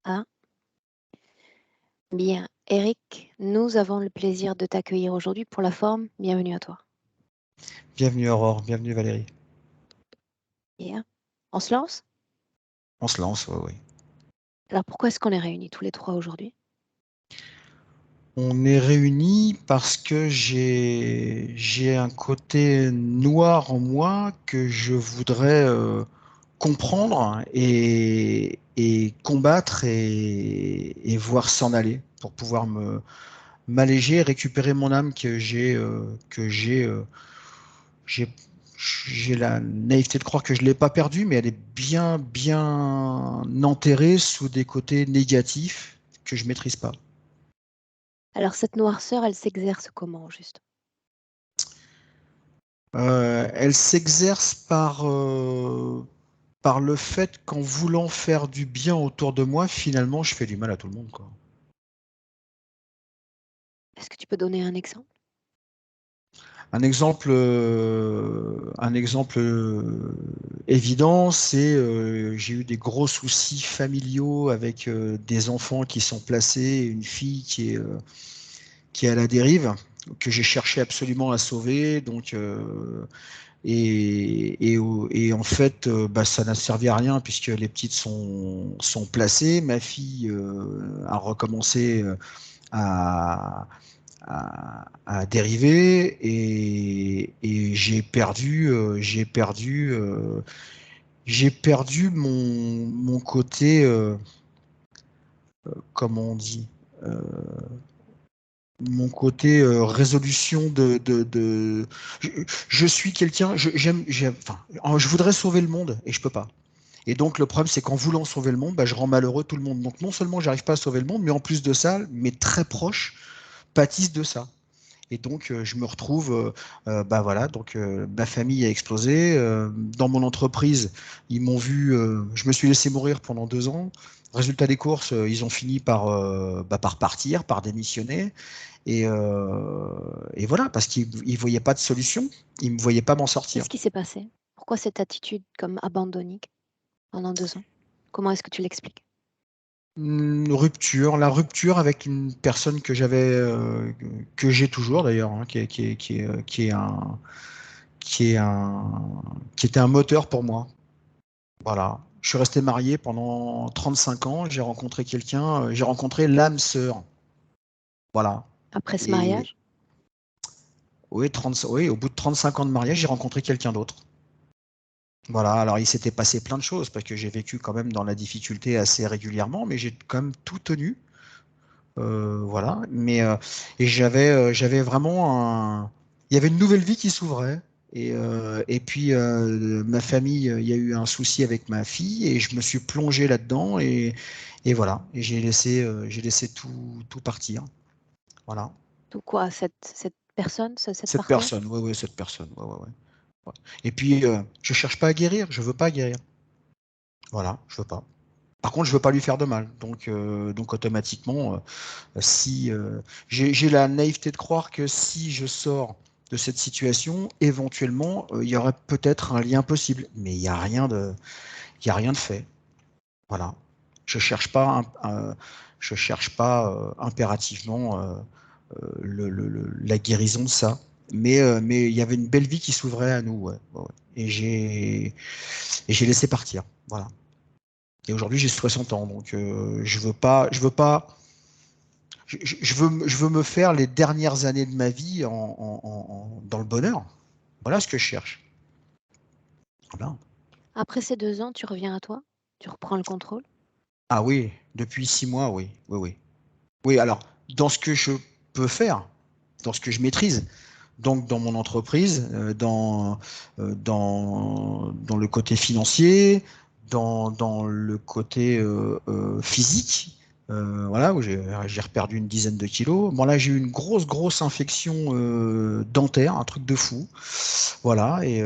Ah, bien. Eric, nous avons le plaisir de t'accueillir aujourd'hui pour la forme. Bienvenue à toi. Bienvenue Aurore, bienvenue Valérie. Bien. On se lance? On se lance, oui, oui. Alors pourquoi est-ce qu'on est réunis tous les trois aujourd'hui? On est réunis parce que j'ai un côté noir en moi que je voudrais comprendre et combattre et voir s'en aller pour pouvoir m'alléger, récupérer mon âme j'ai j'ai la naïveté de croire que je l'ai pas perdue, mais elle est bien enterrée sous des côtés négatifs que je maîtrise pas. Alors cette noirceur, elle s'exerce comment, juste? Elle s'exerce par le fait qu'en voulant faire du bien autour de moi, finalement, je fais du mal à tout le monde, quoi. Est-ce que tu peux donner un exemple? Un exemple évident, c'est j'ai eu des gros soucis familiaux avec des enfants qui sont placés, une fille qui est à la dérive, que j'ai cherché absolument à sauver, et en fait, bah, ça n'a servi à rien puisque les petites sont placées. Ma fille a recommencé à dériver et j'ai perdu mon côté, comment on dit, euh, mon côté résolution Je, je suis quelqu'un, enfin, je voudrais sauver le monde et je peux pas. Et donc le problème, c'est qu'en voulant sauver le monde, bah, je rends malheureux tout le monde. Donc non seulement j'arrive pas à sauver le monde, mais en plus de ça, mes très proches pâtissent de ça. Et donc je me retrouve, bah voilà, donc ma famille a explosé. Dans mon entreprise, ils m'ont vu, je me suis laissé mourir pendant 2 ans. Résultat des courses, ils ont fini par partir, par démissionner. Et voilà, parce qu'ils ne voyaient pas de solution, ils ne me voyaient pas m'en sortir. Qu'est-ce qui s'est passé? Pourquoi cette attitude comme abandonnique pendant 2 ans? Comment est-ce que tu l'expliques? Une rupture, la rupture avec une personne que j'ai toujours d'ailleurs, hein, qui est qui était un moteur pour moi. Voilà. Je suis resté marié pendant 35 ans. J'ai rencontré l'âme sœur. Voilà. Après ce Et mariage? oui, oui, au bout de 35 ans de mariage, j'ai rencontré quelqu'un d'autre. Voilà. Alors, il s'était passé plein de choses parce que j'ai vécu quand même dans la difficulté assez régulièrement, mais j'ai quand même tout tenu. Voilà. Et j'avais vraiment il y avait une nouvelle vie qui s'ouvrait. Et puis, ma famille, il y a eu un souci avec ma fille et je me suis plongé là-dedans et voilà. Et j'ai laissé tout partir. Voilà. Tout quoi? Cette personne, cette Cette partenaire? personne, ouais, ouais, cette personne. Ouais, ouais, ouais. Ouais. Et puis, je cherche pas à guérir. Je veux pas guérir. Voilà, je veux pas. Par contre, je veux pas lui faire de mal. Donc automatiquement, si j'ai la naïveté de croire que si je sors de cette situation, éventuellement, il y aurait peut-être un lien possible. Mais il y a rien de fait. Voilà. Je cherche pas, je cherche pas impérativement la guérison de ça. Mais il y avait une belle vie qui s'ouvrait à nous, ouais, ouais, ouais. Et j'ai laissé partir. Voilà. Et aujourd'hui, j'ai 60 ans, donc je veux pas je veux me faire les dernières années de ma vie dans le bonheur. Voilà ce que je cherche. Voilà. Après ces 2 ans, tu reviens à toi? Tu reprends le contrôle? Ah oui, depuis 6 mois, oui, oui, oui. Oui, alors, dans ce que je peux faire, dans ce que je maîtrise, donc dans mon entreprise, dans le côté financier, dans le côté physique, voilà, où j'ai reperdu une dizaine de kilos. Bon, là, j'ai eu une grosse infection dentaire, un truc de fou. Voilà, et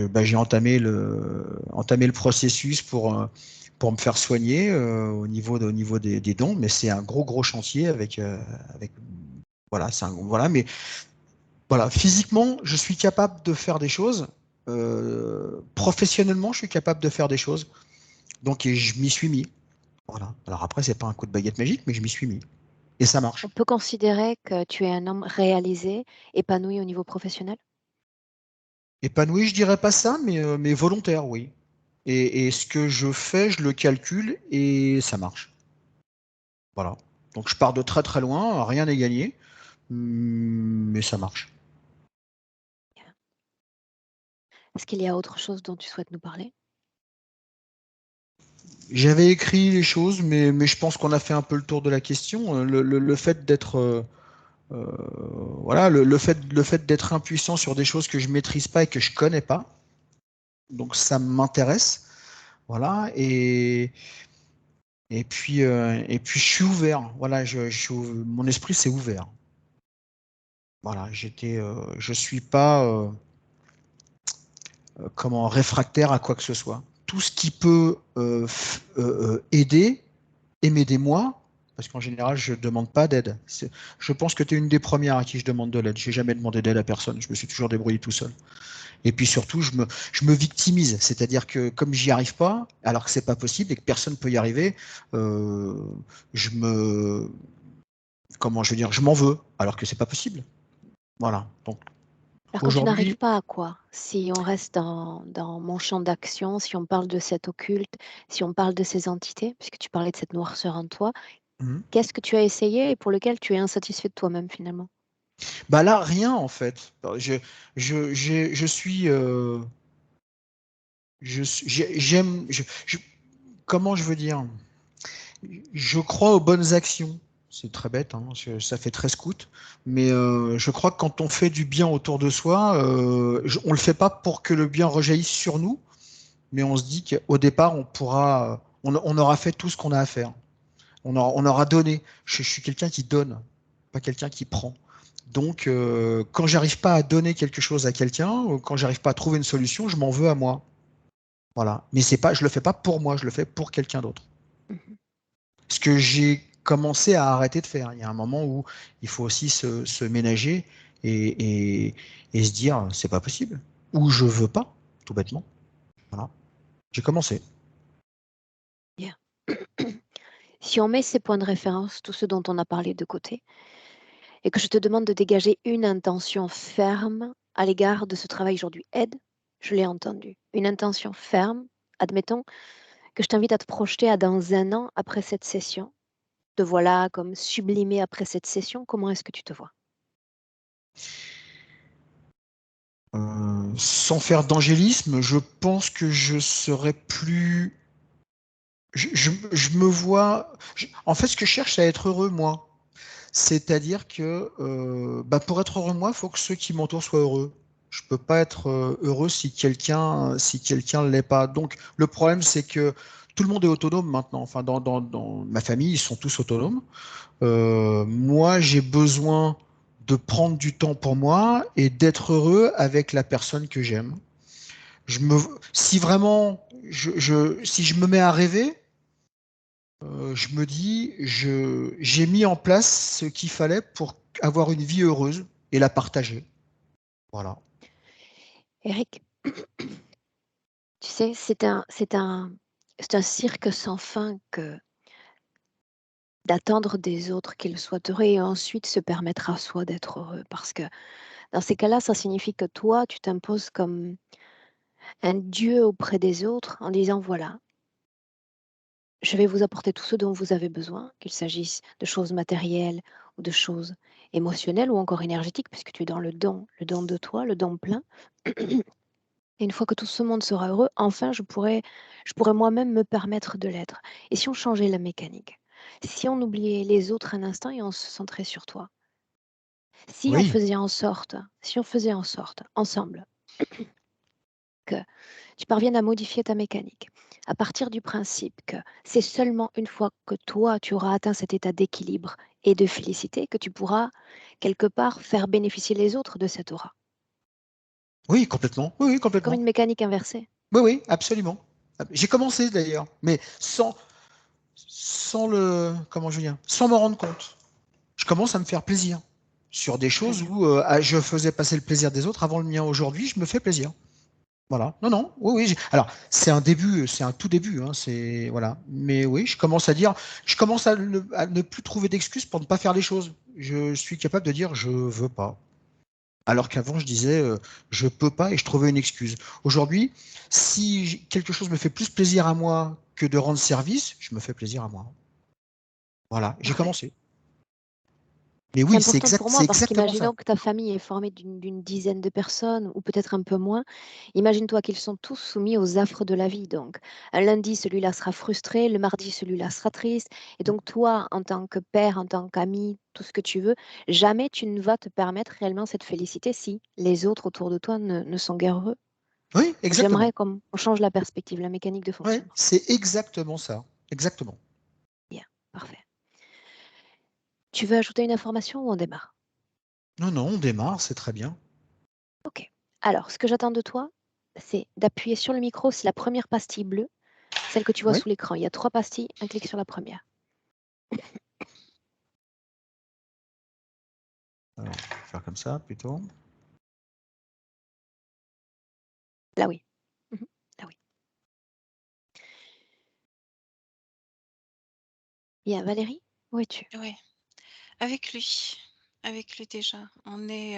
bah, j'ai entamé le processus pour me faire soigner au niveau des dents, mais c'est un gros chantier avec voilà, voilà, mais voilà, physiquement, je suis capable de faire des choses. Professionnellement, je suis capable de faire des choses. Donc, et je m'y suis mis. Voilà. Alors après, c'est pas un coup de baguette magique, mais je m'y suis mis. Et ça On marche. peut considérer que tu es un homme réalisé, épanoui au niveau professionnel? Épanoui, je dirais pas ça, mais volontaire, oui. Et ce que je fais, je le calcule et ça marche. Voilà. Donc je pars de très très loin, rien n'est gagné, mais ça marche. Est-ce qu'il y a autre chose dont tu souhaites nous parler? J'avais écrit les choses, mais je pense qu'on a fait un peu le tour de la question. Le fait d'être euh, voilà, le fait d'être impuissant sur des choses que je maîtrise pas et que je connais pas, donc ça m'intéresse. Voilà, et puis je suis ouvert. Voilà, mon esprit s'est ouvert. Voilà, je suis pas comment réfractaire à quoi que ce soit. Tout ce qui peut aider et m'aider moi, parce qu'en général, je ne demande pas d'aide. Je pense que tu es une des premières à qui je demande de l'aide. Je n'ai jamais demandé d'aide à personne. Je me suis toujours débrouillé tout seul. Et puis surtout, je me victimise. C'est-à-dire que comme j'y arrive pas, alors que c'est pas possible et que personne ne peut y arriver, euh, je me, comment je veux dire, je m'en veux, alors que c'est pas possible. Voilà. Donc Alors quand tu n'arrives aujourd'hui, pas à quoi? Si on reste dans mon champ d'action, si on parle de cet occulte, si on parle de ces entités, puisque tu parlais de cette noirceur en toi, mhm. qu'est-ce que tu as essayé et pour lequel tu es insatisfait de toi-même finalement? Bah là, rien en fait. Je suis, j'aime, comment je veux dire? Je crois aux bonnes actions. C'est très bête, hein, ça fait très scout, mais je crois que quand on fait du bien autour de soi, on le fait pas pour que le bien rejaillisse sur nous, mais on se dit qu'au départ, on aura fait tout ce qu'on a à faire. On aura donné. Je suis quelqu'un qui donne, pas quelqu'un qui prend. Donc, quand j'arrive pas à donner quelque chose à quelqu'un, ou quand j'arrive pas à trouver une solution, je m'en veux à moi. Voilà. Mais c'est pas, je le fais pas pour moi, je le fais pour quelqu'un d'autre. Mhm. Ce que j'ai commencé à arrêter de faire. Il y a un moment où il faut aussi se ménager et se dire, c'est pas possible. Ou je veux pas, tout bêtement. Voilà. J'ai commencé. Bien. Si on met ces points de référence, tout ce dont on a parlé de côté, et que je te demande de dégager une intention ferme à l'égard de ce travail aujourd'hui, aide, je l'ai entendu, une intention ferme, admettons que je t'invite à te projeter à dans un an après cette session. Te voilà comme sublimé après cette session, comment est-ce que tu te vois? Sans faire d'angélisme, je pense que je serais plus. Je me vois. En fait, ce que je cherche, c'est à être heureux, moi. C'est-à-dire que bah, pour être heureux, moi, il faut que ceux qui m'entourent soient heureux. Je peux pas être heureux si quelqu'un ne l'est pas. Donc, le problème, c'est que tout le monde est autonome maintenant. Enfin, dans ma famille, ils sont tous autonomes. Moi, j'ai besoin de prendre du temps pour moi et d'être heureux avec la personne que j'aime. Si vraiment, si je me mets à rêver, je me dis, j'ai mis en place ce qu'il fallait pour avoir une vie heureuse et la partager. Voilà. Eric, tu sais, c'est un cirque sans fin que d'attendre des autres qu'ils soient heureux et ensuite se permettre à soi d'être heureux. Parce que dans ces cas-là, ça signifie que toi, tu t'imposes comme un dieu auprès des autres en disant, voilà, je vais vous apporter tout ce dont vous avez besoin, qu'il s'agisse de choses matérielles ou de choses émotionnelles ou encore énergétiques, puisque tu es dans le don de toi, le don plein. Et une fois que tout ce monde sera heureux, enfin, je pourrais moi-même me permettre de l'être. Et si on changeait la mécanique? Si on oubliait les autres un instant et on se centrait sur toi? Oui, Si on faisait en sorte, ensemble, que tu parviennes à modifier ta mécanique, à partir du principe que c'est seulement une fois que toi, tu auras atteint cet état d'équilibre et de félicité que tu pourras, quelque part, faire bénéficier les autres de cette aura. oui, complètement. Oui, oui, C'est comme complètement. une mécanique inversée. Oui, oui, absolument. J'ai commencé d'ailleurs, mais sans comment je veux dire, sans m'en rendre compte. Je commence à me faire plaisir sur des Très choses bien. où je faisais passer le plaisir des autres avant le mien. Aujourd'hui, je me fais plaisir. Voilà. Non, non, oui, oui. Alors, c'est un début, c'est un tout début, hein, c'est voilà. Mais oui, je commence à ne plus trouver d'excuses pour ne pas faire les choses. Je suis capable de dire je veux pas. Alors qu'avant, je disais je peux pas et je trouvais une excuse. Aujourd'hui, si quelque chose me fait plus plaisir à moi que de rendre service, je me fais plaisir à moi. Voilà, j'ai Parfait. commencé. Mais C'est oui, important pour c'est moi parce exactement ça. qu'imaginons que ta famille est formée d'une dizaine de personnes ou peut-être un peu moins. Imagine-toi qu'ils sont tous soumis aux affres de la vie. Donc, un lundi, celui-là sera frustré, le mardi, celui-là sera triste. Et donc, toi, en tant que père, en tant qu'ami, tout ce que tu veux, jamais tu ne vas te permettre réellement cette félicité si les autres autour de toi ne sont guère heureux. Oui, Donc, exactement. j'aimerais qu'on change la perspective, la mécanique de Oui, fonctionnement. c'est exactement ça. Exactement. Bien, parfait. Tu veux ajouter une information ou on démarre? Non, non, on démarre, c'est très bien. Ok. Alors, ce que j'attends de toi, c'est d'appuyer sur le micro, c'est la première pastille bleue, celle que tu vois Oui. sous l'écran. Il y a 3 pastilles, un clic sur la première. Alors, on va faire comme ça plutôt. Là oui. Mhm. Là oui. Bien, Valérie, où es-tu? Ouais, avec lui. Avec lui déjà. On est,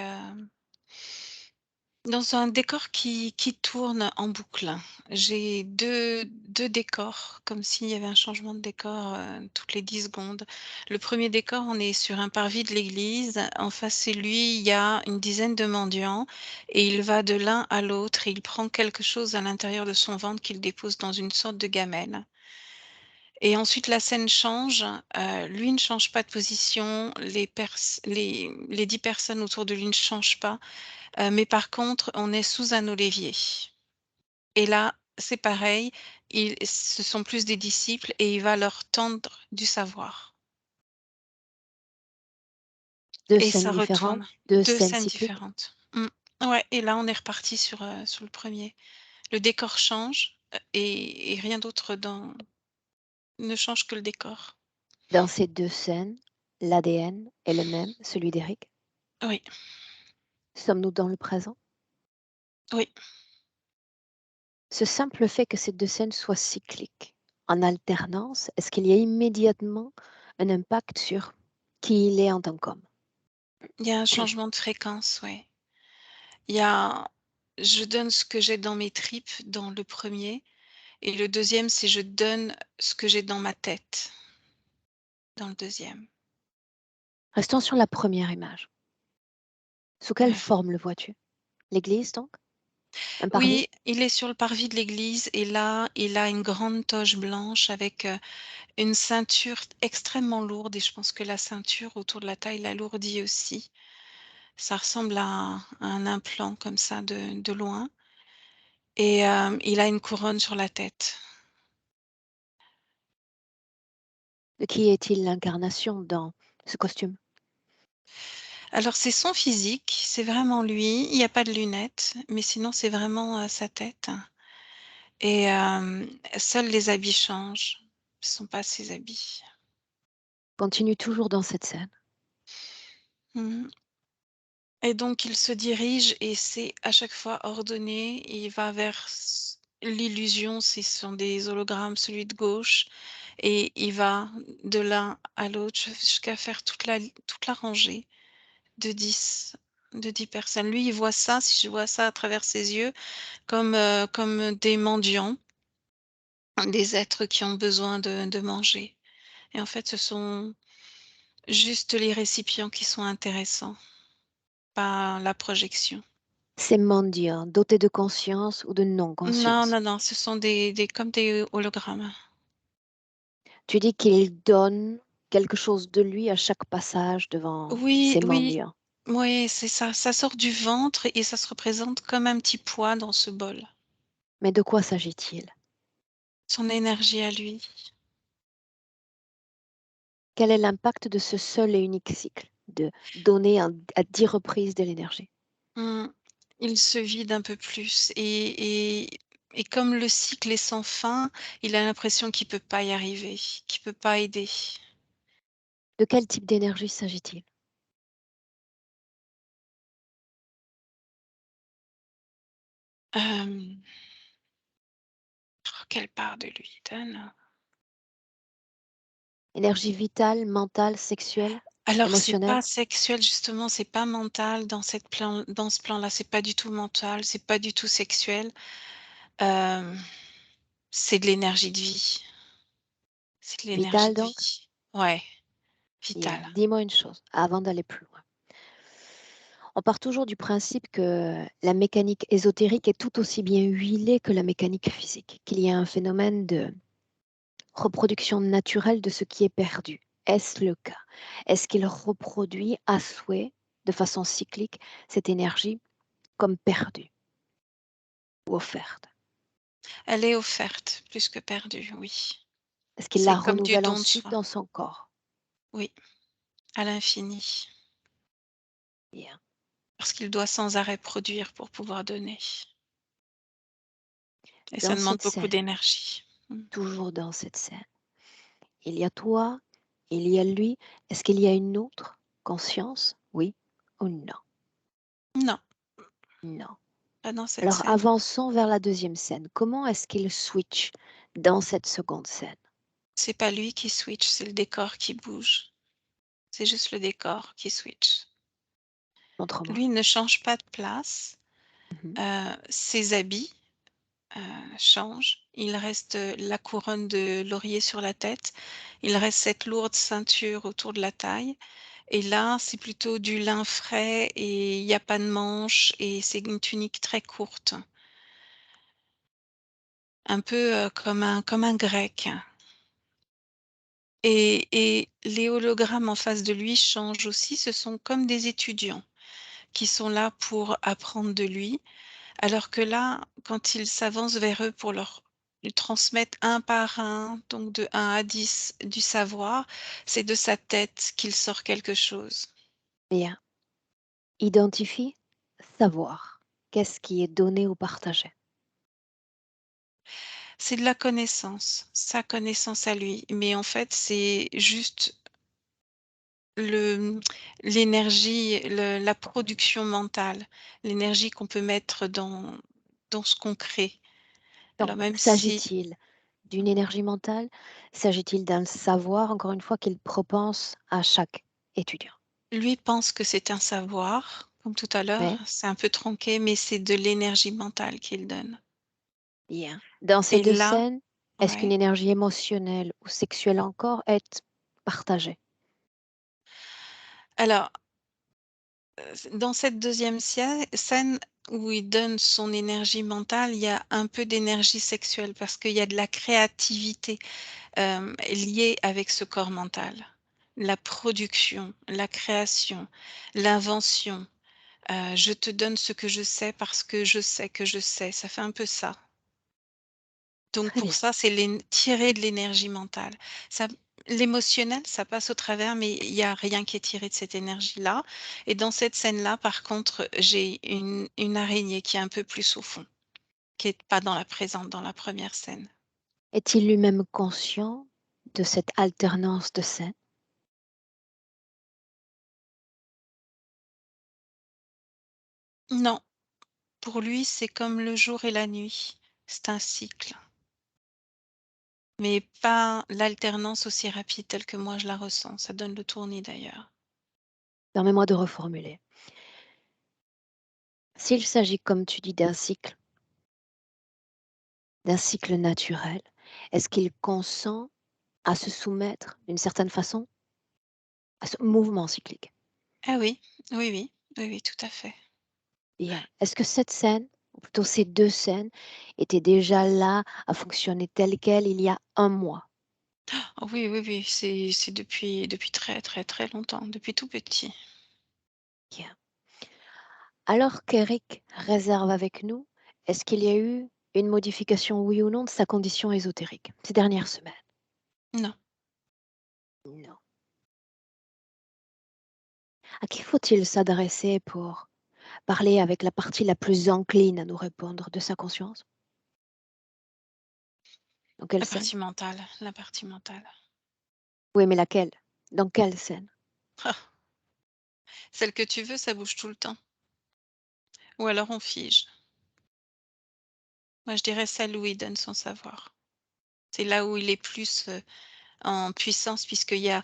dans un décor qui tourne en boucle. J'ai deux décors, comme s'il y avait un changement de décor, toutes les 10 secondes. Le premier décor, on est sur un parvis de l'église. En face de lui, il y a une dizaine de mendiants et il va de l'un à l'autre et il prend quelque chose à l'intérieur de son ventre qu'il dépose dans une sorte de gamelle. Et ensuite la scène change, lui ne change pas de position, les 10 personnes autour de lui ne changent pas, mais par contre, on est sous un olivier et là, c'est pareil, ce sont plus des disciples et il va leur tendre du savoir 2 et scènes ça différentes, retourne. 2 2 scènes scènes cycliques. différentes. Mmh. Ouais et là, on est reparti sur le premier. Le décor change, et rien d'autre ne change que le décor. Dans ces 2 scènes, l'ADN est le même, celui d'Éric. Oui, Sommes-nous dans le présent? oui. Ce simple fait que ces 2 scènes soient cycliques, en alternance, est-ce qu'il y a immédiatement un impact sur qui il est en tant qu'homme? Il y a un changement de fréquence, ouais. Il y a je donne ce que j'ai dans mes tripes dans le premier, et le deuxième, c'est je donne ce que j'ai dans ma tête dans le deuxième. Restons sur la première image. Sous quelle Ouais. forme le vois-tu? L'église donc? Un parvis? Oui, il est sur le parvis de l'église et là, il a une grande toge blanche avec, une ceinture extrêmement lourde et je pense que la ceinture autour de la taille l'alourdit aussi. Ça ressemble à un implant comme ça de loin et il a une couronne sur la tête. De qui est-il l'incarnation dans ce costume? Alors c'est son physique, c'est vraiment lui, il y a pas de lunettes, mais sinon c'est vraiment, sa tête et seuls les habits changent. Ce sont pas ses habits. Continue toujours dans cette scène. Mmh et donc il se dirige et c'est à chaque fois ordonné, il va vers l'illusion, ce sont des hologrammes, celui de gauche et il va de l'un à l'autre jusqu'à faire toute la rangée de 10 personnes. Lui, il voit ça, si je vois ça à travers ses yeux, comme des mendiants, des êtres qui ont besoin de manger et en fait, ce sont juste les récipients qui sont intéressants, pas la projection. Ces mendiants dotés de conscience ou de Non, non-conscience. non, non, ce sont des comme des hologrammes. Tu dis qu'il donne quelque chose de lui à chaque passage devant Oui, ces oui, mendiants. oui, c'est ça. Ça sort du ventre et ça se représente comme un petit pois dans ce bol. Mais de quoi s'agit-il? Son énergie à lui. Quel est l'impact de ce seul et unique cycle de donner à 10 reprises de l'énergie? Mmh. Il se vide un peu plus et comme le cycle est sans fin, il a l'impression qu'il peut pas y arriver, qu'il peut pas aider. De quel type d'énergie s'agit-il? Quelle part de lui donne? Énergie vitale, mentale, sexuelle, Alors c'est émotionnelle? pas sexuel justement, c'est pas mental dans ce plan-là, c'est pas du tout mental, c'est pas du tout sexuel. Hem, c'est de l'énergie de vie. C'est de l'énergie Vitale de donc? vie. Ouais, Bien, vitale. dis-moi une chose, avant d'aller plus loin. On part toujours du principe que la mécanique ésotérique est tout aussi bien huilée que la mécanique physique, qu'il y a un phénomène de reproduction naturelle de ce qui est perdu. Est-ce le cas? Est-ce qu'il reproduit à souhait, de façon cyclique, cette énergie comme perdue ou offerte? Elle est offerte plus que perdue, oui. Est-ce qu'il C'est la comme du renouvelle don de ensuite soi. dans son corps? Oui, à l'infini. Bien. Parce qu'il doit sans arrêt produire pour pouvoir donner. Et ça Dans demande cette beaucoup scène, d'énergie. Mmh. toujours dans cette scène, il y a toi, il y a lui. Est-ce qu'il y a une autre conscience? Oui ou non? Non, Non. pas dans cette Alors scène. avançons vers la deuxième scène. Comment est-ce qu'il switch dans cette seconde scène? C'est pas lui qui switch, c'est le décor qui bouge. C'est juste le décor qui switch. Montre-moi. Lui, il ne change pas de place, Mhm. ses habits, heu, changent. Il reste, la couronne de laurier sur la tête. Il reste cette lourde ceinture autour de la taille et là, c'est plutôt du lin frais et il y a pas de manches et c'est une tunique très courte. Un peu, comme un grec et les hologrammes en face de lui changent aussi. Ce sont comme des étudiants qui sont là pour apprendre de lui. Alors que là, quand il s'avance vers eux pour leur lui transmettre un par un, donc de 1 à 10 du savoir, c'est de sa tête qu'il sort quelque chose. Bien. Identifie, savoir. Qu'est-ce qui est donné ou partagé? C'est de la connaissance, sa connaissance à lui, mais en fait, c'est juste le l'énergie, la production mentale, l'énergie qu'on peut mettre dans ce qu'on crée. Donc, Alors même si s'agit-il d'une énergie mentale? S'agit-il d'un savoir, encore une fois, qu'il propense à chaque étudiant? lui pense que c'est un savoir, comme tout à l'heure, Oui, c'est un peu tronqué, mais c'est de l'énergie mentale qu'il donne. bien. Dans ces Et deux là scènes, est-ce qu'une ouais. énergie émotionnelle ou sexuelle encore est partagée? Alors, dans cette deuxième scène où il donne son énergie mentale, il y a un peu d'énergie sexuelle parce qu'il y a de la créativité, liée avec ce corps mental. La production, la création, l'invention, je te donne ce que je sais parce que je sais que je sais, ça fait un peu ça. Donc Très pour bien. ça, c'est tirer de l'énergie mentale. Ça l'émotionnel, ça passe au travers, mais il y a rien qui est tiré de cette énergie-là et dans cette scène-là, par contre, j'ai une araignée qui est un peu plus au fond, qui est pas dans la présente, dans la première scène. Est-il lui-même conscient de cette alternance de scènes? Non, pour lui, c'est comme le jour et la nuit, c'est un cycle, mais pas l'alternance aussi rapide telle que moi je la ressens. Ça donne le tournis d'ailleurs. Permets-moi de reformuler. S'il s'agit, comme tu dis, d'un cycle naturel, est-ce qu'il consent à se soumettre d'une certaine façon à ce mouvement cyclique? Ah oui, oui, oui, oui, oui, tout à fait. Bien. Est-ce que cette scène, ou plutôt ces 2 scènes, étaient déjà là à fonctionner telles quelles il y a un mois? Ah oui, oui, oui, c'est depuis très, très, très longtemps, depuis tout petit. Bien. Alors qu'Eric réserve avec nous, est-ce qu'il y a eu une modification, oui ou non, de sa condition ésotérique ces dernières semaines? Non. Non. À qui faut-il s'adresser pour parler avec la partie la plus encline à nous répondre de sa conscience? Dans quelle La scène? partie mentale, la partie mentale. Oui, mais laquelle? Dans quelle scène? Ah, celle que tu veux, ça bouge tout le temps. Ou alors on fige. Moi, je dirais celle où il donne son savoir. C'est là où il est plus, en puissance puisqu'il y a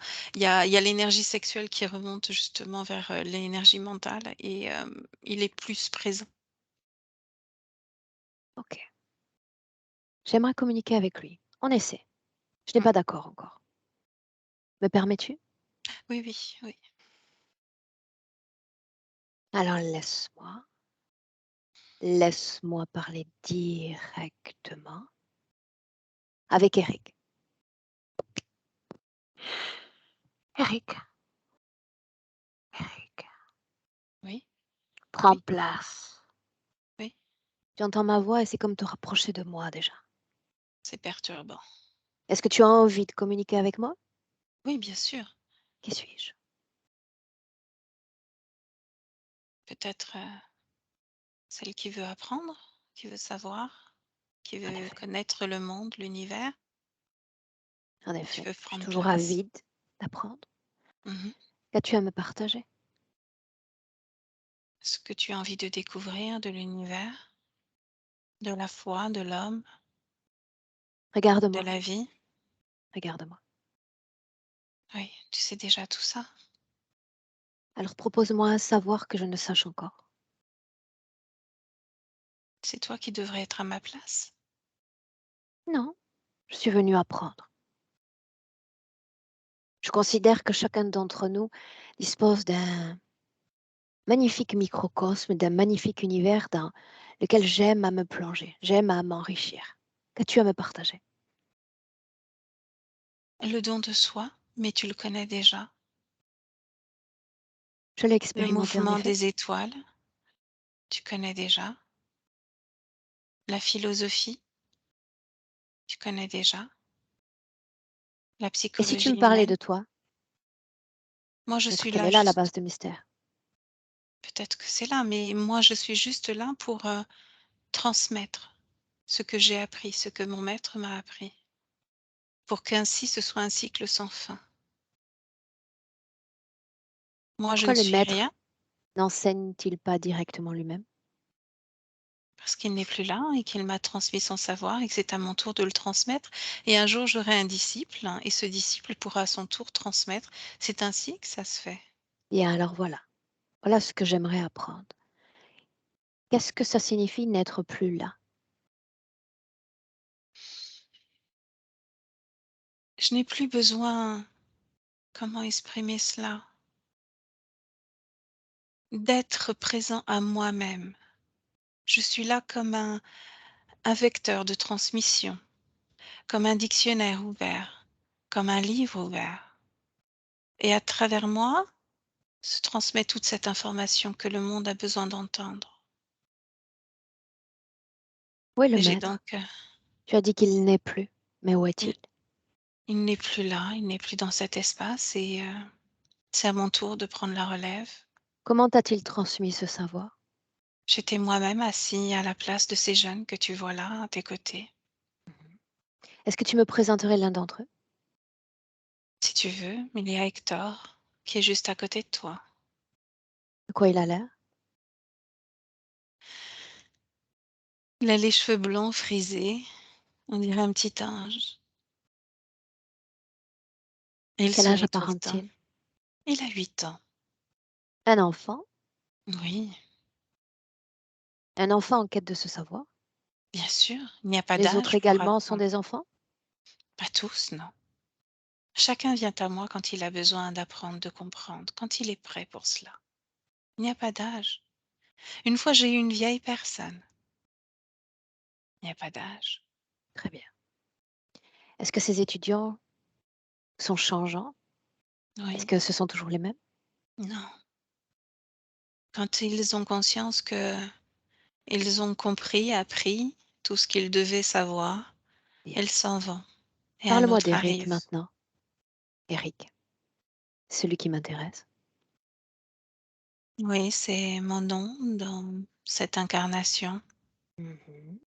l'énergie sexuelle qui remonte justement vers, l'énergie mentale et il est plus présent. OK. J'aimerais communiquer avec lui. On essaie. Je n'ai Mmh. pas d'accord encore. Me permets-tu? Oui, oui, oui. Alors laisse-moi parler directement avec Eric. Eric, Eric, Oui, prends oui, place. oui, Tu entends ma voix et c'est comme te rapprocher de moi déjà. c'est perturbant. Est-ce que tu as envie de communiquer avec moi? Oui, bien sûr. Qui suis-je? Peut-être, celle qui veut apprendre, qui veut savoir, qui En veut effet, connaître le monde, l'univers, en tu effet. veux Je suis prendre toujours place. avide d'apprendre. Mmh. Qu'as-tu à me partager? Ce que tu as envie de découvrir de l'univers, de la foi, de l'homme, de Regarde-moi, la vie. regarde-moi. Oui, tu sais déjà tout ça. Alors propose-moi un savoir que je ne sache encore. C'est toi qui devrais être à ma place. Non, je suis venue apprendre. Je considère que chacun d'entre nous dispose d'un magnifique microcosme, d'un magnifique univers dans lequel j'aime à me plonger, j'aime à m'enrichir. Qu'as-tu à me partager? Le don de soi, mais tu le connais déjà. Je l'ai Le expérimenté en mouvement effet. des étoiles, tu connais déjà. La philosophie, tu connais déjà. La Et si tu me psychologie parlais de humaine. toi, Moi, je peut-être suis qu'elle là est là la juste, base de mystère. peut-être que c'est là, mais moi, je suis juste là pour transmettre ce que j'ai appris, ce que mon maître m'a appris, pour qu'ainsi ce soit un cycle sans fin. Moi, je ne Pourquoi le suis maître rien n'enseigne-t-il pas directement lui-même? parce qu'il n'est plus là et qu'il m'a transmis son savoir et que c'est à mon tour de le transmettre. Et un jour, j'aurai un disciple et ce disciple pourra à son tour transmettre. C'est ainsi que ça se fait. Bien alors voilà, voilà ce que j'aimerais apprendre. Qu'est-ce que ça signifie n'être plus là? Je n'ai plus besoin, comment exprimer cela? D'être présent à moi-même. Je suis là comme un vecteur de transmission, comme un dictionnaire ouvert, comme un livre ouvert. Et à travers moi se transmet toute cette information que le monde a besoin d'entendre. Où est le Et j'ai maître? donc, Tu as dit qu'il n'est plus, mais où il, est-il? il n'est plus là, il n'est plus dans cet espace et c'est à mon tour de prendre la relève. Comment t'a-t-il transmis ce savoir? J'étais moi-même assis à la place de ces jeunes que tu vois là à tes côtés. Est-ce que tu me présenterais l'un d'entre eux? Si tu veux, il y a Hector qui est juste à côté de toi. De quoi il a l'air? Il a les cheveux blonds frisés, on dirait un petit ange. Et il Quel âge sourit tout le temps. apparente-t-il? Il a 8 ans. Un enfant? Oui, Un enfant en quête de ce savoir? bien sûr, il n'y a pas Les autres d'âge pour également sont apprendre. des enfants? Pas tous, non. Chacun vient à moi quand il a besoin d'apprendre, de comprendre, quand il est prêt pour cela. Il n'y a pas d'âge. Une fois, j'ai eu une vieille personne. Il n'y a pas d'âge. Très bien. Est-ce que ces étudiants sont changeants? Est-ce Oui, que ce sont toujours les mêmes? non. Quand ils ont conscience que ils ont compris, appris tout ce qu'ils devaient savoir, Bien. ils s'en vont et un Parle-moi autre d'Eric arrive. maintenant. Eric, celui qui m'intéresse. Oui, c'est mon nom dans cette incarnation. Mhm.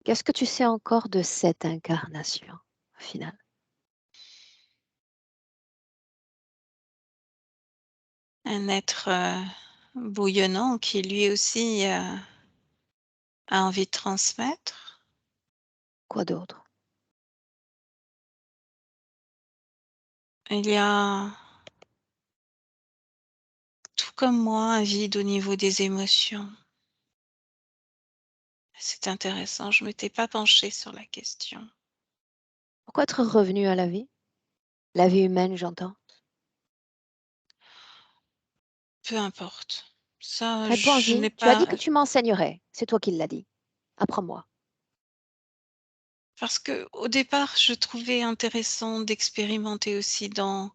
Qu'est-ce que tu sais encore de cette incarnation, au final? Un être bouillonnant qui lui aussi a envie de transmettre. Quoi d'autre? Il y a, tout comme moi, un vide au niveau des émotions. C'est intéressant, je m'étais pas penchée sur la question. Pourquoi être revenu à la vie? La vie humaine, j'entends. Peu importe. Ça, je Réponds-y. n'ai Tu as dit que pas, tu m'enseignerais. C'est toi qui l'as dit. Apprends-moi. parce que au départ, je trouvais intéressant d'expérimenter aussi dans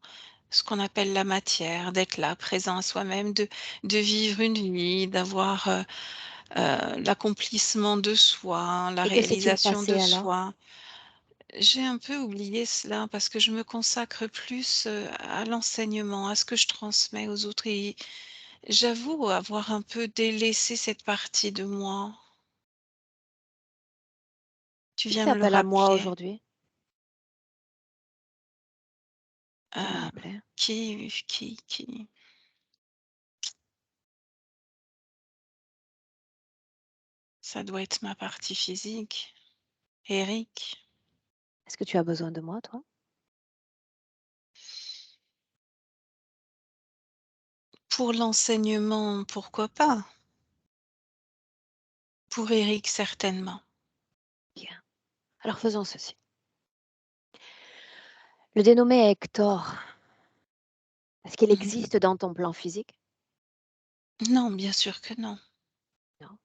ce qu'on appelle la matière, d'être là, présent à soi-même, de vivre une vie, d'avoir, l'accomplissement de soi, la Et que s'est-il réalisation de passé alors? soi. J'ai un peu oublié cela parce que je me consacre plus, à l'enseignement, à ce que je transmets aux autres et j'avoue avoir un peu délaissé cette partie de moi. Tu Qui viens fait me le appel à moi rappeler. aujourd'hui? Qui m'a Heu, appelé? qui? Ça doit être ma partie physique. Eric. Est-ce que tu as besoin de moi, toi? Pour l'enseignement, pourquoi pas? Pour Eric, certainement. Bien. Alors faisons ceci. Le dénommé Hector, est-ce qu'il Mmh. existe dans ton plan physique? Non, bien sûr que non. Non.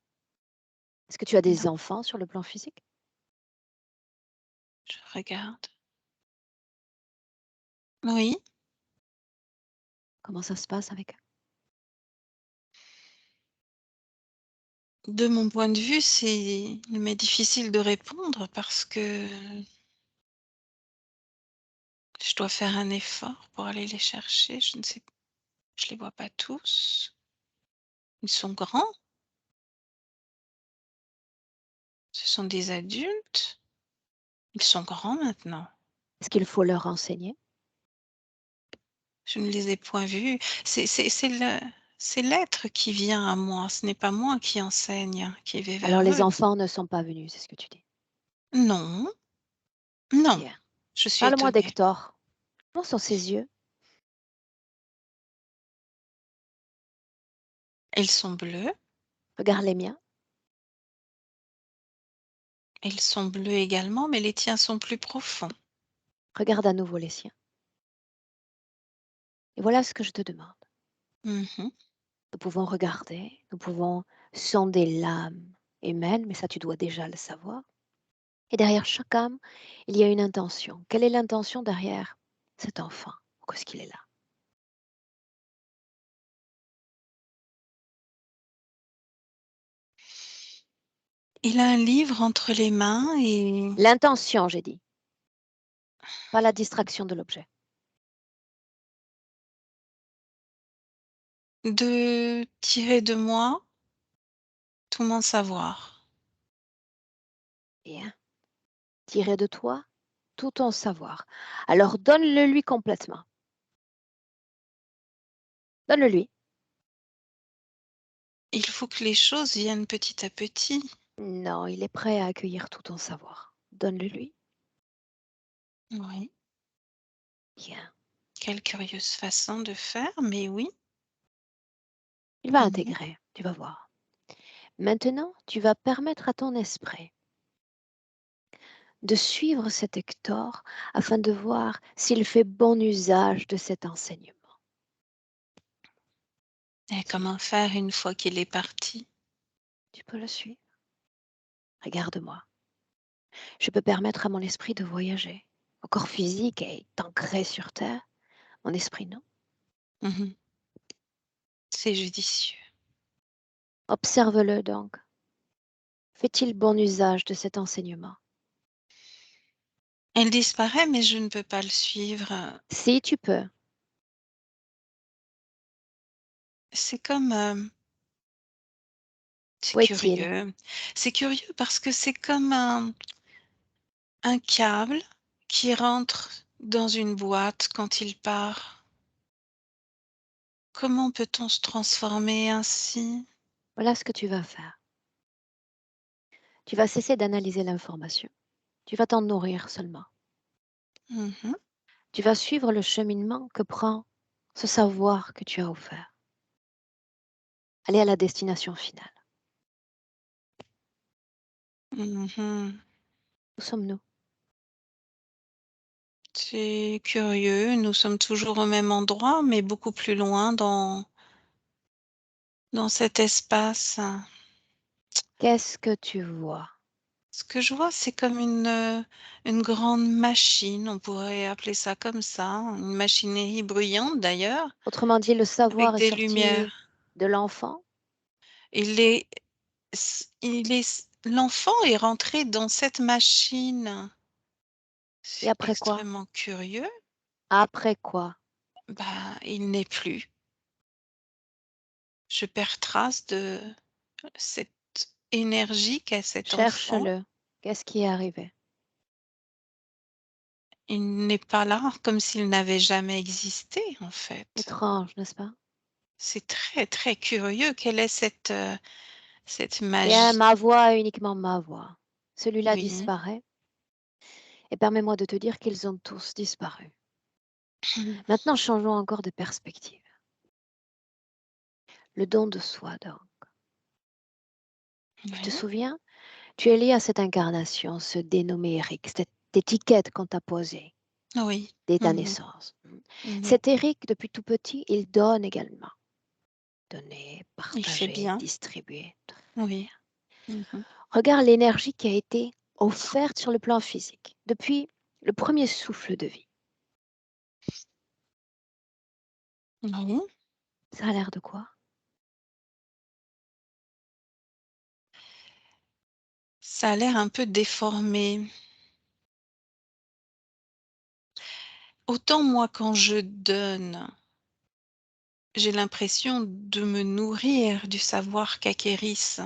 Est-ce que tu as des Non, enfants sur le plan physique? je regarde. Oui, Comment ça se passe avec eux? de mon point de vue, c'est il m'est difficile de répondre parce que je dois faire un effort pour aller les chercher. Je ne sais je les vois pas tous. Ils sont grands, ce sont des adultes. Ils sont grands maintenant. Est-ce qu'il faut leur enseigner? Je ne les ai point vus. C'est l'être qui vient à moi, ce n'est pas moi qui enseigne, qui vais Alors vers les eux. enfants ne sont pas venus, c'est ce que tu dis. Non, non, Bien. je suis Parle-moi étonnée. d'Hector. Comment sont ses yeux? Ils sont bleus, Regarde les miens. ils sont bleus également, mais les tiens sont plus profonds. Regarde à nouveau les siens. Et voilà ce que je te demande. Mmh. Nous pouvons regarder, nous pouvons sonder l'âme humaine, mais ça tu dois déjà le savoir. Et derrière chaque âme, il y a une intention. Quelle est l'intention derrière cet enfant? Pourquoi est-ce qu'il est là? Il a un livre entre les mains et L'intention, j'ai dit, pas la distraction de l'objet. de tirer de moi tout mon savoir. Bien. Tirer de toi tout ton savoir. Alors donne-le lui complètement. Donne-le lui. Il faut que les choses viennent petit à petit. Non, il est prêt à accueillir tout ton savoir. Donne-le lui. Oui, Bien. quelle curieuse façon de faire, mais oui. Il va Mmh. intégrer, tu vas voir. Maintenant, tu vas permettre à ton esprit de suivre cet Hector afin de voir s'il fait bon usage de cet enseignement. Et comment faire une fois qu'il est parti? Tu peux le suivre. Regarde-moi. Je peux permettre à mon esprit de voyager. Mon corps physique est ancré sur terre, mon esprit non. Mmh. C'est judicieux. Observe-le donc. Fait-il bon usage de cet enseignement? Il disparaît, mais je ne peux pas le suivre. Si tu peux. C'est comme, c'est Où est-il? curieux. C'est curieux parce que c'est comme un câble qui rentre dans une boîte quand il part. Comment peut-on se transformer ainsi? Voilà ce que tu vas faire. Tu vas cesser d'analyser l'information. Tu vas t'en nourrir seulement. Mmh. Tu vas suivre le cheminement que prend ce savoir que tu as offert. Aller à la destination finale. Mmh. Où sommes-nous? C'est curieux, nous sommes toujours au même endroit, mais beaucoup plus loin dans cet espace. Qu'est-ce que tu vois? Ce que je vois, c'est comme une grande machine, on pourrait appeler ça comme ça, une machinerie bruyante d'ailleurs, Autrement dit, le avec savoir est des sorti lumières. de l'enfant Il est l'enfant est rentré dans cette machine. et C'est après quoi? extrêmement curieux. Après quoi? Bah, il n'est plus. Je perds trace de cette énergie qu'a cet enfant. Cherche-le. Qu'est-ce qui est arrivé? Il n'est pas là, comme s'il n'avait jamais existé, en fait. Étrange, n'est-ce pas? C'est très, très curieux. Quelle est cette Bien, magie? ma voix est uniquement ma voix. Celui-là Oui. disparaît et permets-moi de te dire qu'ils ont tous disparu. Maintenant, changeons encore de perspective. Le don de soi, donc. Tu te Oui, souviens? Tu es lié à cette incarnation, ce dénommé Eric, cette étiquette qu'on t'a posée oui. dès ta Mmh. naissance. Mmh. Cet Eric, depuis tout petit, il donne également. Donner, Il fait partager, bien. distribuer. Oui. Mmh. Regarde l'énergie qui a été offerte sur le plan physique depuis le premier souffle de vie. Oui. Ça a l'air de quoi? Ça a l'air un peu déformé. Autant moi quand je donne, j'ai l'impression de me nourrir du savoir qu'acquérissent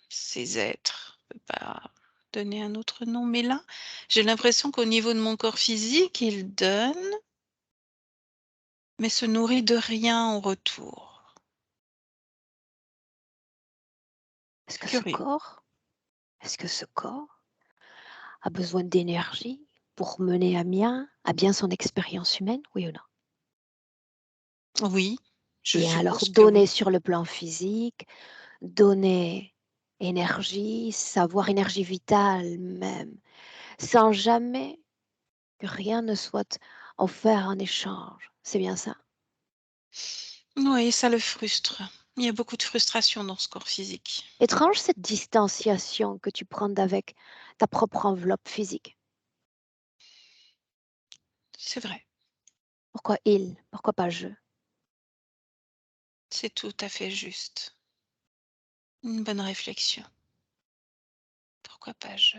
ces êtres. Je peux pas donner un autre nom, mais là, j'ai l'impression qu'au niveau de mon corps physique, il donne, mais se nourrit de rien en retour. Est-ce C'est que ce curieux. corps, est-ce que ce corps a besoin d'énergie pour mener à bien son expérience humaine, oui ou non? Oui, je Bien, alors suppose que donner oui. sur le plan physique, donner énergie, savoir, énergie vitale même, sans jamais que rien ne soit offert en échange. C'est bien ça? Oui, ça le frustre. Il y a beaucoup de frustration dans ce corps physique. Étrange cette distanciation que tu prends d'avec ta propre enveloppe physique. C'est vrai, Pourquoi il? Pourquoi pas je? c'est tout à fait juste. Une bonne réflexion. Pourquoi pas je?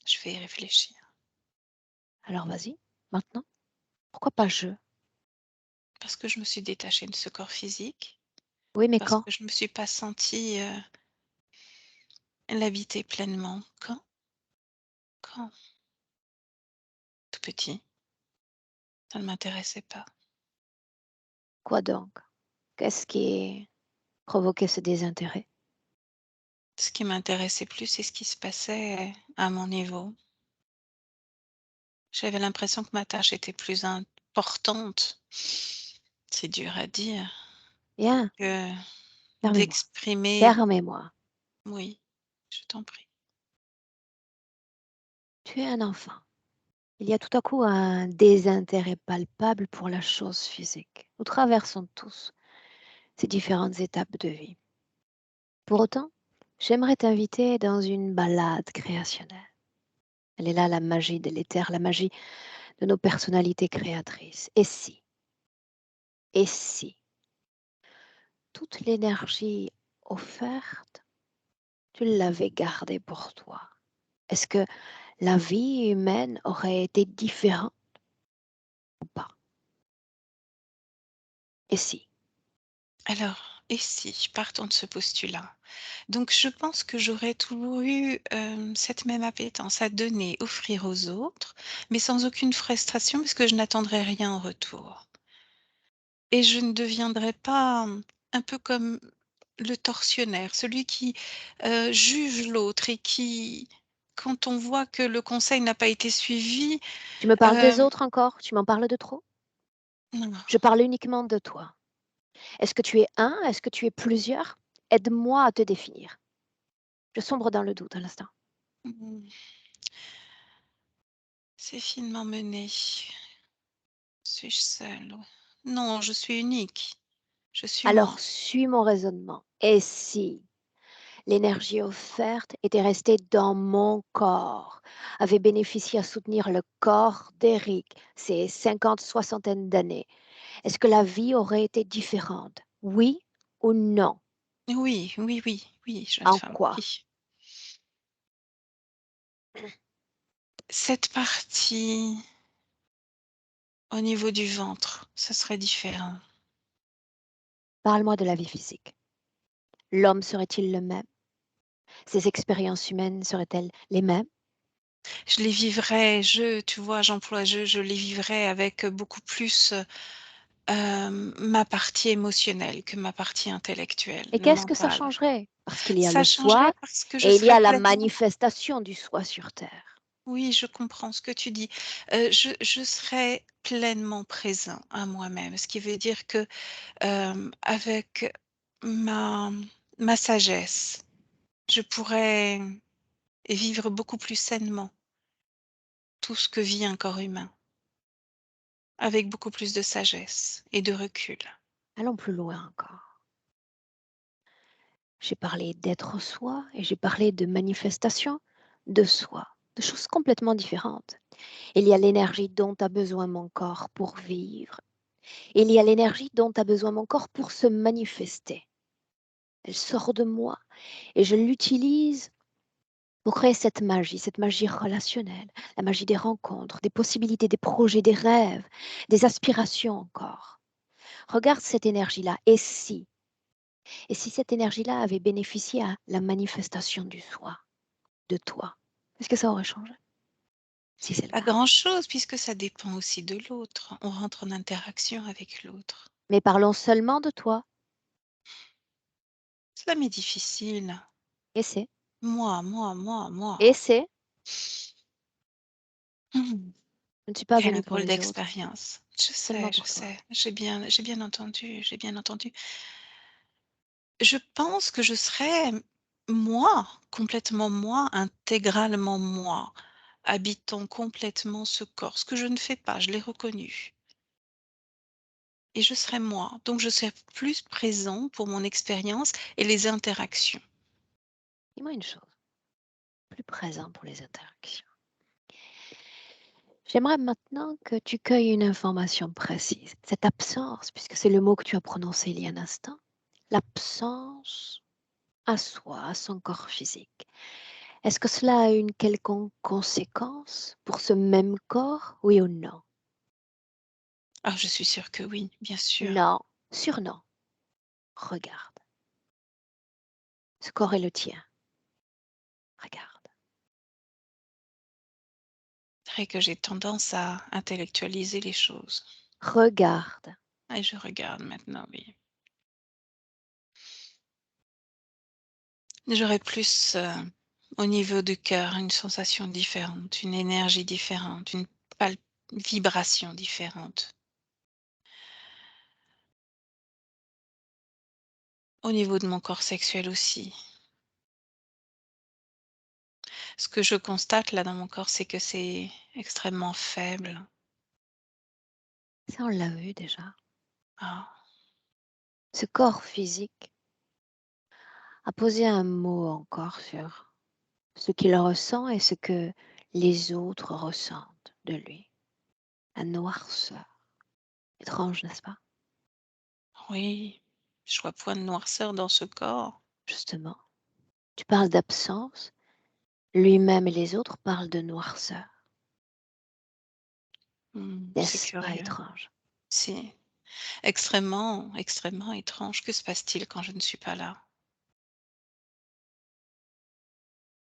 Je vais y réfléchir. Alors vas-y, maintenant. Pourquoi pas je? Parce que je me suis détachée de ce corps physique, Oui, mais parce quand? que je ne me suis pas sentie l'habiter pleinement. Quand? Tout petit. Ça ne m'intéressait pas. Quoi donc? Qu'est-ce qui provoquait ce désintérêt? Ce qui m'intéressait plus, c'est ce qui se passait à mon niveau. J'avais l'impression que ma tâche était plus importante. C'est dur à dire Bien, que permets-moi. d'exprimer. Permets-moi. Oui, je t'en prie. Tu es un enfant. Il y a tout à coup un désintérêt palpable pour la chose physique. Nous traversons tous ces différentes étapes de vie. Pour autant, j'aimerais t'inviter dans une balade créationnelle. Elle est là la magie de l'éther, la magie de nos personnalités créatrices. Et si toute l'énergie offerte, tu l'avais gardée pour toi? Est-ce que la vie humaine aurait été différente ou pas? Et si? Alors, et si, partons de ce postulat. Donc je pense que j'aurais toujours eu, cette même appétence à donner, offrir aux autres, mais sans aucune frustration parce que je n'attendrais rien en retour. Et je ne deviendrais pas, un peu comme le tortionnaire, celui qui, juge l'autre et qui, quand on voit que le conseil n'a pas été suivi, Tu me parles des heu autres encore? Tu m'en parles de trop? non, Je parle uniquement de toi. Est-ce que tu es un? Est-ce que tu es plusieurs? Aide-moi à te définir. Je sombre dans le doute à l'instant. mmh, c'est finement mené. Suis-je seule? Non, je suis unique. Je suis Alors moi. suis mon raisonnement. Et si l'énergie offerte était restée dans mon corps, avait bénéficié à soutenir le corps d'Eric ces 50 soixantaine d'années, est-ce que la vie aurait été différente? Oui ou non? Oui, oui, oui, oui, jeune En femme, quoi? oui. Cette partie au niveau du ventre, ce serait différent. Parle-moi de la vie physique. L'homme serait-il le même? Ses expériences humaines seraient-elles les mêmes? Je les vivrais, tu vois, j'emploie je les vivrais avec beaucoup plus, ma partie émotionnelle que ma partie intellectuelle, Et qu'est-ce que ça mentale. changerait? Parce qu'il y a Ça le changerait soi parce que je et il y serais a la pleinement. manifestation du soi sur terre. Oui, je comprends ce que tu dis. Je serai pleinement présent à moi-même, ce qui veut dire que, avec ma ma sagesse, je pourrais vivre beaucoup plus sainement tout ce que vit un corps humain, avec beaucoup plus de sagesse et de recul. Allons plus loin encore. J'ai parlé d'être soi et j'ai parlé de manifestation de soi, de choses complètement différentes. Il y a l'énergie dont a besoin mon corps pour vivre. Il y a l'énergie dont a besoin mon corps pour se manifester. Elle sort de moi et je l'utilise pour créer cette magie relationnelle, la magie des rencontres, des possibilités, des projets, des rêves, des aspirations encore. Regarde cette énergie-là. Et si cette énergie-là avait bénéficié à la manifestation du soi, de toi, est-ce que ça aurait changé? Si c'est le Pas cas. grand-chose puisque ça dépend aussi de l'autre. On rentre en interaction avec l'autre. Mais parlons seulement de toi. Cela m'est difficile. Essaie. Moi. Essaie. Mmh. Je ne suis pas Quel venue pour drôle les autres, d'expérience. seulement Je pour toi. sais. J'ai bien entendu, j'ai bien entendu. Je pense que je serais moi, complètement moi, intégralement moi, habitant complètement ce corps, ce que je ne fais pas, je l'ai reconnu et je serais moi. Donc je serais plus présent pour mon expérience et les interactions. Dis-moi une chose, plus présent pour les interactions. J'aimerais maintenant que tu cueilles une information précise. Cette absence, puisque c'est le mot que tu as prononcé il y a un instant, l'absence à soi, à son corps physique. Est-ce que cela a une quelconque conséquence pour ce même corps, oui ou non? Ah, je suis sûre que oui, bien sûr. Non, sur non. Regarde. Ce corps est le tien. Regarde. C'est vrai que j'ai tendance à intellectualiser les choses. Regarde. Et je regarde maintenant, oui. J'aurais plus, au niveau du cœur, une sensation différente, une énergie différente, une pal vibration différente. Au niveau de mon corps sexuel aussi. Ce que je constate là dans mon corps, c'est que c'est extrêmement faible. Ça, on l'a vu déjà. Ah, Ce corps physique a posé un mot encore sur ce qu'il ressent et ce que les autres ressentent de lui. La noirceur. Étrange, n'est-ce pas? oui, je vois point de noirceur dans ce corps. Justement. Tu parles d'absence, lui-même et les autres parlent de noirceur. Mmh, c'est N'est-ce pas curieux. étrange? C'est extrêmement, extrêmement étrange. Que se passe-t-il quand je ne suis pas là?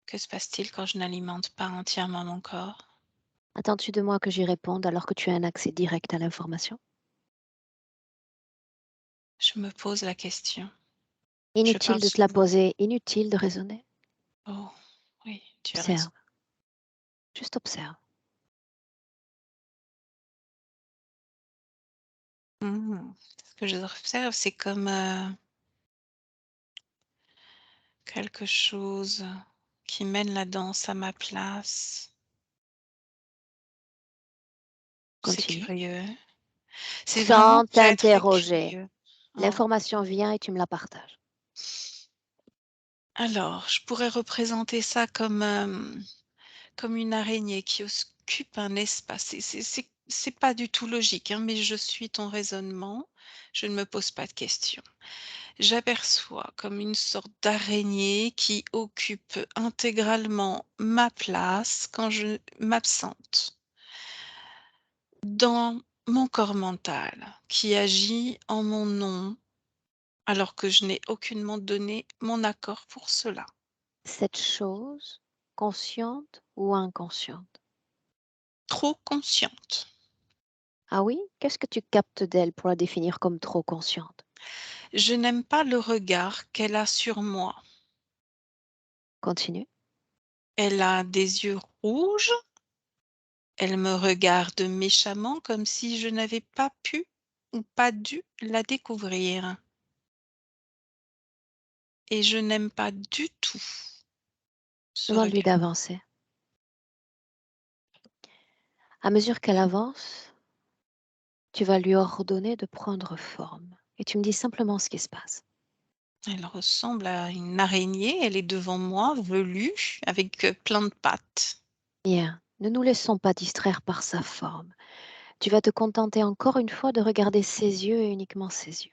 Que se passe-t-il quand je n'alimente pas entièrement mon corps? Attends-tu de moi que j'y réponde alors que tu as un accès direct à l'information? Je me pose la question. Inutile parle de te la souvent. poser, inutile de raisonner. Oh, oui, tu as raison. Observe, juste observe. Ce que j'observe, c'est comme quelque chose qui mène la danse à ma place. C'est Continue. curieux. C'est vraiment Sans très, très t'interroger. curieux. Oh. L'information vient et tu me la partages. Alors, je pourrais représenter ça comme une araignée qui occupe un espace. C'est pas du tout logique, hein, mais je suis ton raisonnement. Je ne me pose pas de questions. J'aperçois comme une sorte d'araignée qui occupe intégralement ma place quand je m'absente dans mon corps mental, qui agit en mon nom, alors que je n'ai aucunement donné mon accord pour cela. Cette chose, consciente ou inconsciente? Trop consciente. Ah oui? Qu'est-ce que tu captes d'elle pour la définir comme trop consciente? Je n'aime pas le regard qu'elle a sur moi. Continue. Elle a des yeux rouges, elle me regarde méchamment comme si je n'avais pas pu ou pas dû la découvrir. Et je n'aime pas du tout ce Demande-lui regard. d'avancer. À mesure qu'elle avance, tu vas lui ordonner de prendre forme. Et tu me dis simplement ce qui se passe. Elle ressemble à une araignée, elle est devant moi, velue, avec plein de pattes. Bien, ne nous laissons pas distraire par sa forme. Tu vas te contenter encore une fois de regarder ses yeux et uniquement ses yeux.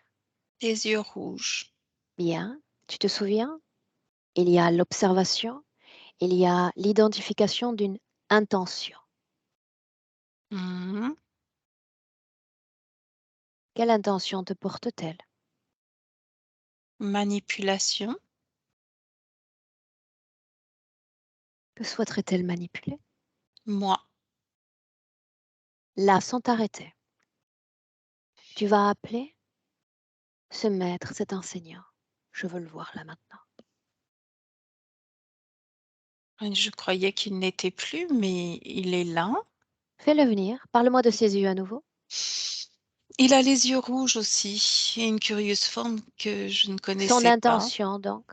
Des yeux rouges. Bien, tu te souviens? Il y a l'observation, il y a l'identification d'une intention. Mhm. Quelle intention te porte-t-elle? Manipulation. Que souhaiterait-elle manipuler? Moi. Là, sans t'arrêter, tu vas appeler ce maître, cet enseignant. Je veux le voir là maintenant. Je croyais qu'il n'était plus, mais il est là. Fais-le venir. Parle-moi de ses yeux à nouveau. Il a les yeux rouges aussi, et une curieuse forme que je ne Son connaissais pas. intention, donc,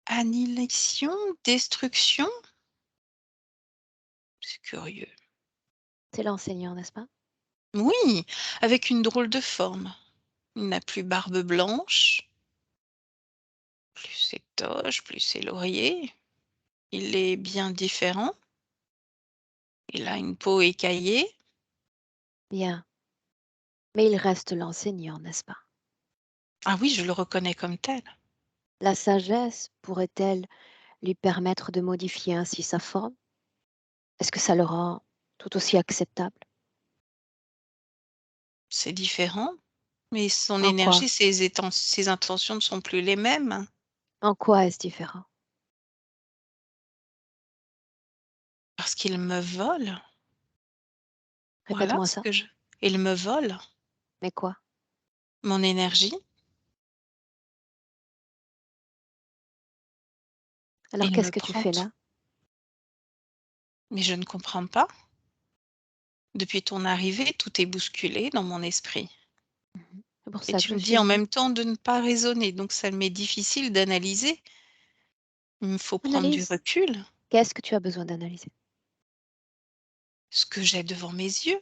Annihilation, destruction. C'est curieux. c'est l'enseignant, n'est-ce pas? Oui, avec une drôle de forme. Il n'a plus barbe blanche, plus ses toches, plus ses lauriers. Il est bien différent. Il a une peau écaillée. Bien. Mais il reste l'enseignant, n'est-ce pas? Ah oui, je le reconnais comme tel. La sagesse pourrait-elle lui permettre de modifier ainsi sa forme? Est-ce que ça le rend tout aussi acceptable? C'est différent, mais son En quoi? énergie, ses intentions ne sont plus les mêmes. En quoi est-ce différent? Parce qu'il me vole. Voilà Répète-moi ce ça. que je. Il me vole Mais quoi? mon énergie. Alors Il me qu'est-ce que tu prend fais tout. là? Mais je ne comprends pas. Depuis ton arrivée, tout est bousculé dans mon esprit. Mhm. C'est pour Et ça que tu je me suis dis en venue. même temps de ne pas raisonner, donc ça m'est difficile d'analyser. Il me faut prendre du Analyse. recul. Qu'est-ce que tu as besoin d'analyser? Ce que j'ai devant mes yeux,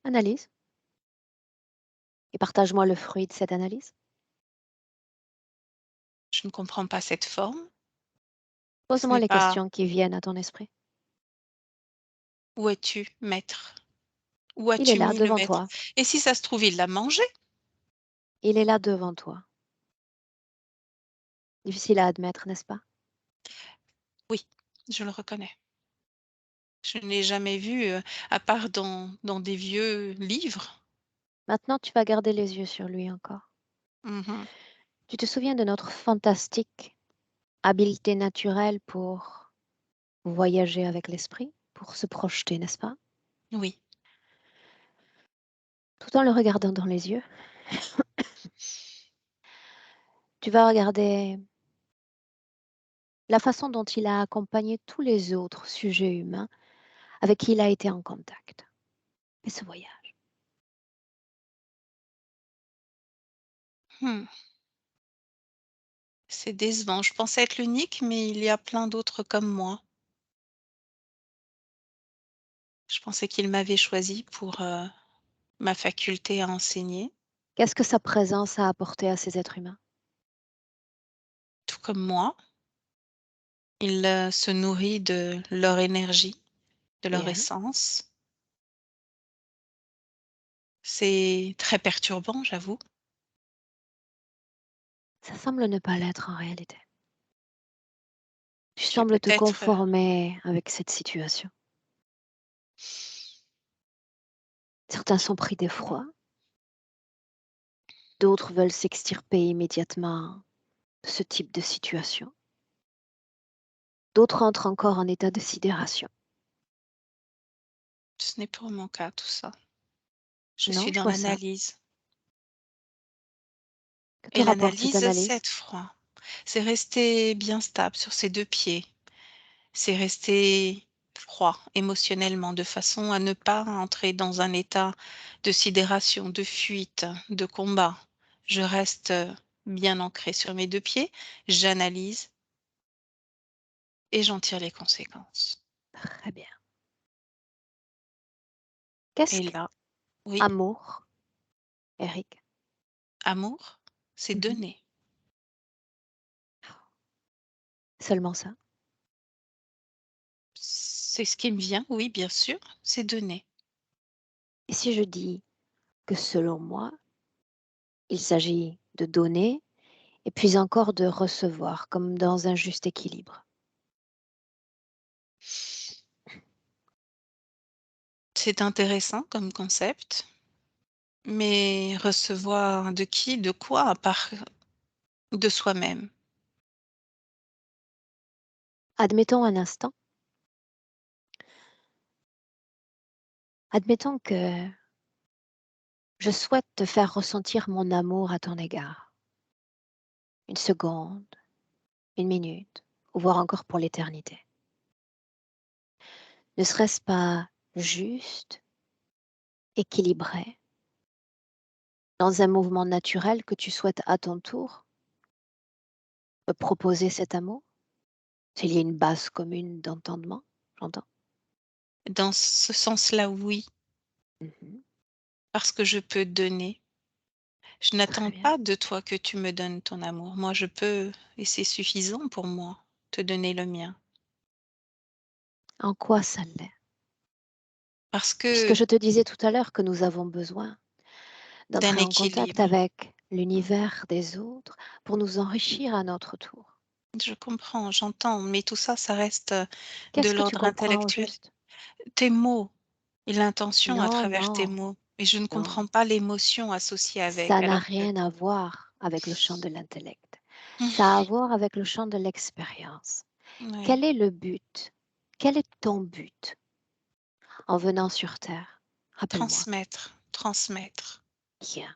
Analyse. Et partage-moi le fruit de cette analyse. je ne comprends pas cette forme. Ce Pose-moi n'est les pas questions qui viennent à ton esprit. où es-tu, maître? Où Il est as-tu là mis le devant maître? toi. Et si ça se trouve, il l'a mangé? Il est là devant toi. Difficile à admettre, n'est-ce pas? Oui, je le reconnais. Je ne l'ai jamais vu, à part dans des vieux livres. Maintenant, tu vas garder les yeux sur lui encore. Mmh. Tu te souviens de notre fantastique habileté naturelle pour voyager avec l'esprit, pour se projeter, n'est-ce pas? Oui. Tout en le regardant dans les yeux, Tu vas regarder la façon dont il a accompagné tous les autres sujets humains avec qui il a été en contact. Et ce voyage. Mmh. C'est décevant. Je pensais être l'unique, mais il y a plein d'autres comme moi. Je pensais qu'il m'avait choisie pour, ma faculté à enseigner, Qu'est-ce que sa présence a apporté à ces êtres humains? tout comme moi. Il, se nourrit de leur énergie, de leur Bien. essence. C'est très perturbant, j'avoue. Ça semble ne pas l'être en réalité. Tu J'ai sembles te peut-être, conformer avec cette situation. Certains sont pris d'effroi, d'autres veulent s'extirper immédiatement de ce type de situation. D'autres entrent encore en état de sidération. ce n'est pas mon cas tout ça. Je Non, suis je dans vois ça. l'analyse Que te et rapporte cette l'analyse, analyse? c'est froid. C'est rester bien stable sur ses 2 pieds. C'est rester froid émotionnellement, de façon à ne pas entrer dans un état de sidération, de fuite, de combat. Je reste, bien ancrée sur mes 2 pieds, j'analyse et j'en tire les conséquences. Très bien. Qu'est-ce Et là, oui, qu'amour, Eric? amour, c'est Mhm. donner. Seulement ça? C'est ce qui me vient, oui, bien sûr, c'est donner. Et si je dis que selon moi, il s'agit de donner et puis encore de recevoir, comme dans un juste équilibre? C'est intéressant comme concept, mais recevoir de qui? De quoi? À part de soi-même. Admettons un instant, admettons que je souhaite te faire ressentir mon amour à ton égard. Une seconde, une minute, ou voire encore pour l'éternité. Ne serait-ce pas juste, équilibré, dans un mouvement naturel que tu souhaites à ton tour me proposer cet amour? S'il y a une base commune d'entendement, j'entends. Dans ce sens-là, oui, Mhm. parce que je peux donner. Je Très n'attends bien. pas de toi que tu me donnes ton amour. Moi, je peux, et c'est suffisant pour moi, te donner le mien. En quoi ça l'est? Parce Puisque que je te disais tout à l'heure que nous avons besoin d'un d'entrer en contact équilibre. avec l'univers des autres pour nous enrichir à notre tour. Je comprends, j'entends, mais tout ça, ça reste, de Qu'est-ce que tu l'ordre comprends au intellectuel. juste? Tes mots et l'intention à Non, travers tes non, mots, et je ne non. comprends pas l'émotion associée avec, Ça n'a alors que rien à voir avec le champ de l'intellect. Ça a à voir avec le champ de l'expérience. oui, Quel est le but? Quel est ton but en venant sur Terre? Rappelle-moi. transmettre, transmettre. Bien.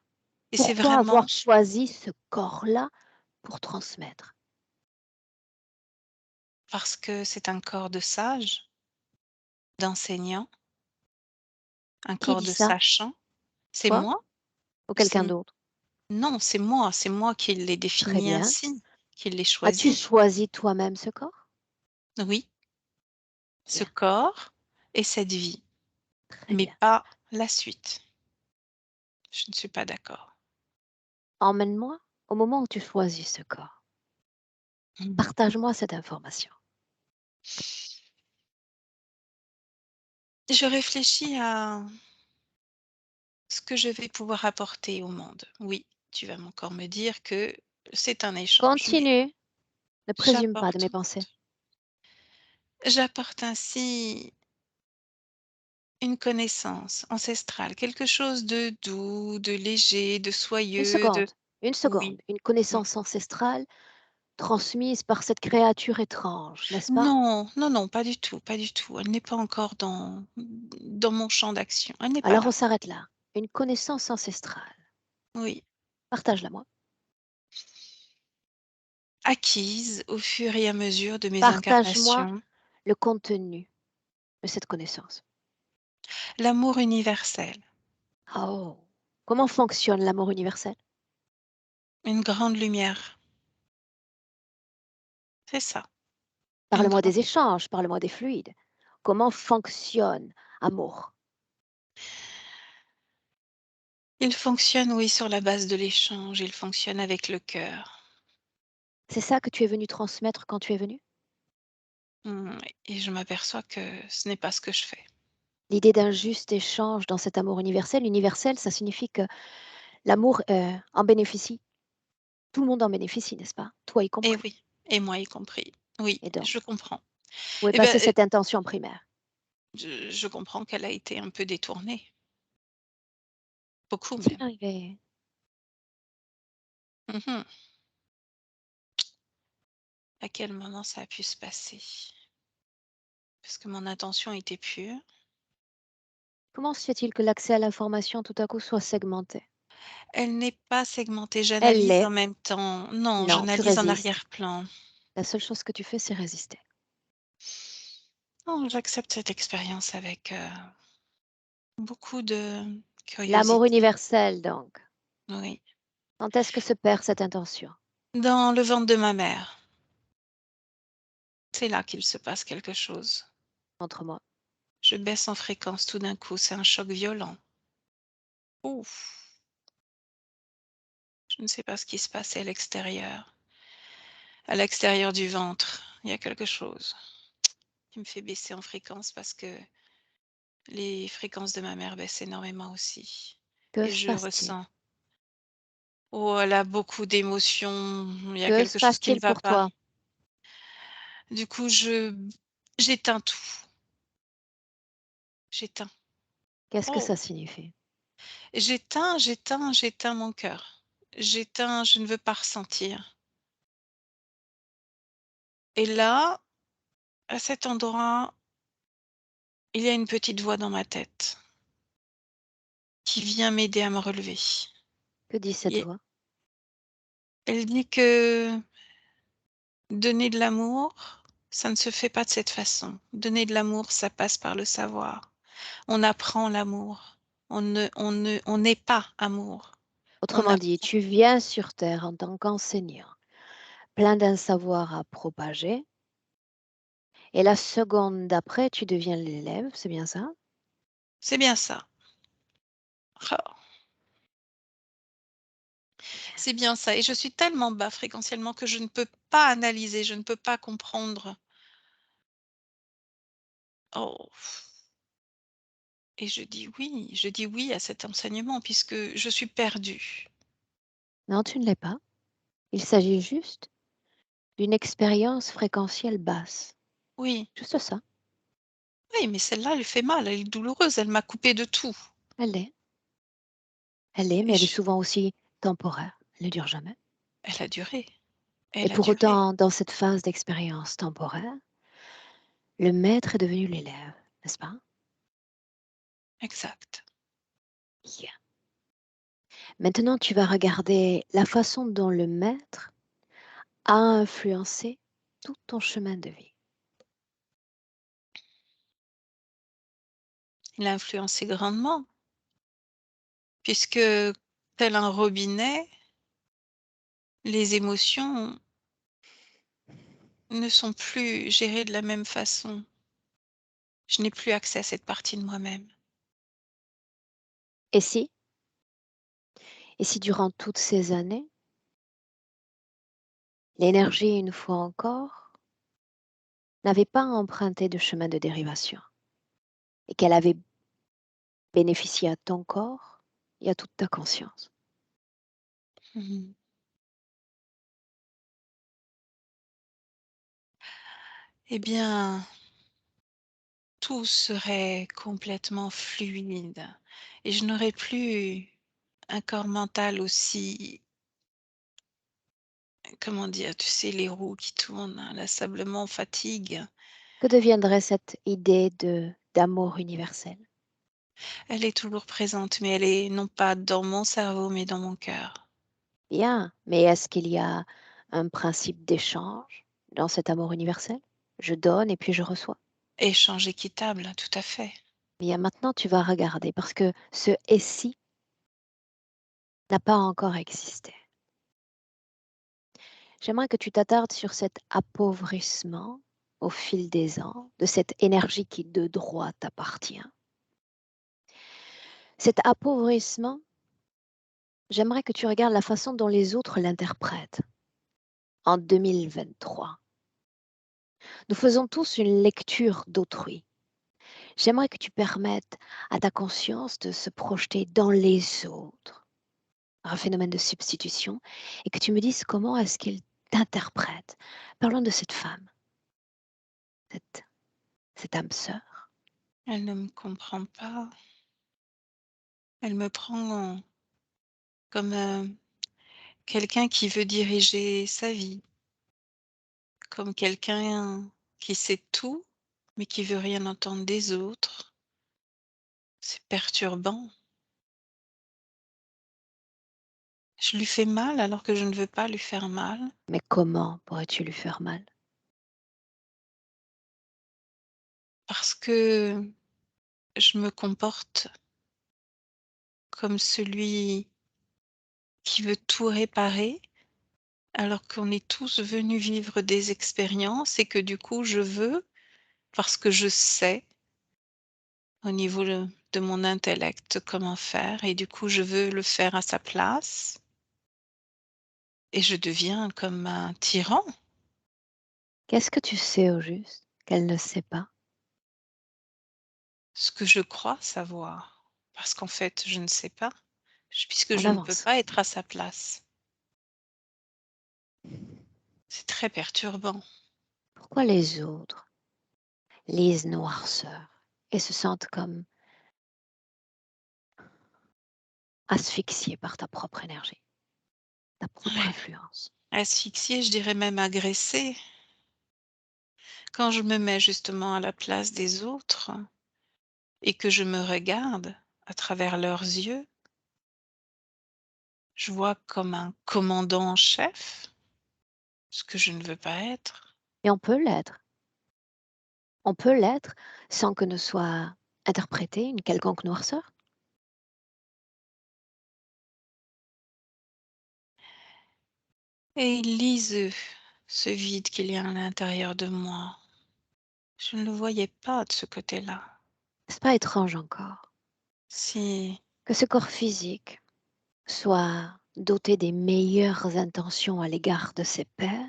Et c'est Pourquoi vraiment avoir choisi ce corps-là pour transmettre? parce que c'est un corps de sage, d'enseignant, un Qui corps dit de ça? sachant. C'est Toi moi, ou c'est quelqu'un d'autre? non, c'est moi qui l'ai Très défini bien. ainsi, qui l'ai As-tu choisi. choisi toi-même ce corps? Oui, ce Bien, corps et cette vie, très mais bien. pas la suite. Je ne suis pas d'accord. Emmène-moi au moment où tu choisis ce corps. Mmh. Partage-moi cette information. Je réfléchis à ce que je vais pouvoir apporter au monde. Oui, tu vas encore me dire que c'est un échange, mais Continue, ne présume pas de j'apporte mes pensées. j'apporte ainsi une connaissance ancestrale, quelque chose de doux, de léger, de Une soyeux, de seconde, une oui. seconde. Une Mmh. connaissance ancestrale transmise par cette créature étrange, n'est-ce pas? Non, non, non, pas du tout, pas du tout. Elle n'est pas encore dans mon champ d'action. Elle n'est pas Alors on là. s'arrête là. Une connaissance ancestrale. Oui. Partage-la moi. acquise au fur et à mesure de mes Partage-moi incarnations. le contenu de cette connaissance. L'amour universel, Oh! Comment fonctionne l'amour universel? une grande lumière. C'est ça, une Parle-moi grande. des échanges, parle-moi des fluides. Comment fonctionne amour? Il fonctionne, oui, sur la base de l'échange, il fonctionne avec le cœur. C'est ça que tu es venu transmettre quand tu es venu? Et je m'aperçois que ce n'est pas ce que je fais. L'idée d'un juste échange dans cet amour universel. Universel, ça signifie que l'amour, en bénéficie. Tout le monde en bénéficie, n'est-ce pas? Toi y Et compris. oui, et moi y compris. Oui, Et donc, je comprends. où est Eh ben, passée cette intention primaire? je comprends qu'elle a été un peu détournée, beaucoup Est-il même. arrivé? Mmh. À quel moment ça a pu se passer? Parce que mon intention était pure. Comment se fait-il que l'accès à l'information tout à coup soit segmenté? Elle n'est pas segmentée, Elle j'analyse l'est. en même temps. Non, Non, tu j'analyse en résistes. arrière-plan. La seule chose que tu fais, c'est résister. Non, j'accepte cette expérience avec, beaucoup de L'amour curiosité. universel, donc. Oui. Quand est-ce que se perd cette intention? Dans le ventre de ma mère, c'est là qu'il se passe quelque chose. Montre-moi. Je baisse en fréquence tout d'un coup, c'est un choc violent. Ouf! Je ne sais pas ce qui se passe à l'extérieur. À l'extérieur du ventre, il y a quelque chose qui me fait baisser en fréquence parce que les fréquences de ma mère baissent énormément aussi Que et se je passe-t-il? ressens, oh, elle a beaucoup d'émotions, il y a Que se quelque chose qui ne passe-t-il va pour pas. toi? Du coup, j'éteins tout, j'éteins. Qu'est-ce que Oh! ça signifie? J'éteins mon cœur. J'éteins, je ne veux pas ressentir et là, à cet endroit, il y a une petite voix dans ma tête qui vient m'aider à me relever Que dit cette et voix? elle dit que donner de l'amour, ça ne se fait pas de cette façon. Donner de l'amour, ça passe par le savoir. On apprend l'amour. On n'est pas amour. On Autrement dit, apprend. tu viens sur Terre en tant qu'enseignant, plein d'un savoir à propager, et la seconde d'après, tu deviens l'élève, c'est bien ça? C'est bien ça. Ah, c'est bien ça et je suis tellement bas fréquentiellement que je ne peux pas analyser, je ne peux pas comprendre. Oh, et je dis oui à cet enseignement puisque je suis perdue. Non, tu ne l'es pas. Il s'agit juste d'une expérience fréquentielle basse. Oui, Juste ça. oui, mais celle-là, elle fait mal, elle est douloureuse, elle m'a coupé de tout Elle l'est. Elle l'est, mais et elle est je souvent aussi temporaire. Elle ne dure jamais. elle a duré, Et elle a pour duré. autant, dans cette phase d'expérience temporaire, le maître est devenu l'élève, n'est-ce pas? Exact. Bien. Maintenant, tu vas regarder la façon dont le maître a influencé tout ton chemin de vie. Il a influencé grandement puisque tel un robinet, les émotions ne sont plus gérées de la même façon. Je n'ai plus accès à cette partie de moi-même. Et si, et si durant toutes ces années, l'énergie, une fois encore, n'avait pas emprunté de chemin de dérivation et qu'elle avait bénéficié à ton corps et à toute ta conscience? Mmh. Eh bien, tout serait complètement fluide et je n'aurais plus un corps mental aussi, comment dire? Tu sais, les roues qui tournent inlassablement, fatigue. Que deviendrait cette idée de d'amour universel? Elle est toujours présente, mais elle est non pas dans mon cerveau, mais dans mon cœur. Bien, mais est-ce qu'il y a un principe d'échange dans cet amour universel. Je donne et puis je reçois. Échange équitable, tout à fait. Mais maintenant, tu vas regarder parce que ce «et si» n'a pas encore existé. J'aimerais que tu t'attardes sur cet appauvrissement au fil des ans de cette énergie qui de droit t'appartient. Cet appauvrissement, j'aimerais que tu regardes la façon dont les autres l'interprètent en 2023. Nous faisons tous une lecture d'autrui. J'aimerais que tu permettes à ta conscience de se projeter dans les autres, un phénomène de substitution, et que tu me dises comment est-ce qu'ils t'interprètent. Parlons de cette femme, cette, cette âme sœur. Elle ne me comprend pas. Elle me prend comme quelqu'un qui veut diriger sa vie, comme quelqu'un qui sait tout, mais qui veut rien entendre des autres. C'est perturbant. Je lui fais mal alors que je ne veux pas lui faire mal. Mais comment pourrais-tu lui faire mal? Parce que je me comporte comme celui qui veut tout réparer, alors qu'on est tous venus vivre des expériences et que du coup je veux, parce que je sais au niveau de mon intellect comment faire et du coup je veux le faire à sa place et je deviens comme un tyran. Qu'est-ce que tu sais au juste qu'elle ne sait pas? Ce que je crois savoir, parce qu'en fait je ne sais pas, puisque On je ne peux avance. pas être à sa place. C'est très perturbant. Pourquoi les autres lisent noirceur et se sentent comme asphyxiés par ta propre énergie, ta propre Ouais. influence? Asphyxiée, je dirais même agressée. Quand je me mets justement à la place des autres et que je me regarde à travers leurs yeux, je vois comme un commandant en chef, ce que je ne veux pas être. Et on peut l'être. On peut l'être sans que ne soit interprétée une quelconque noirceur. Et ils lisent, ce vide qu'il y a à l'intérieur de moi. Je ne le voyais pas de ce côté-là. N'est-ce pas étrange encore Si, que ce corps physique soit doté des meilleures intentions à l'égard de ses pairs,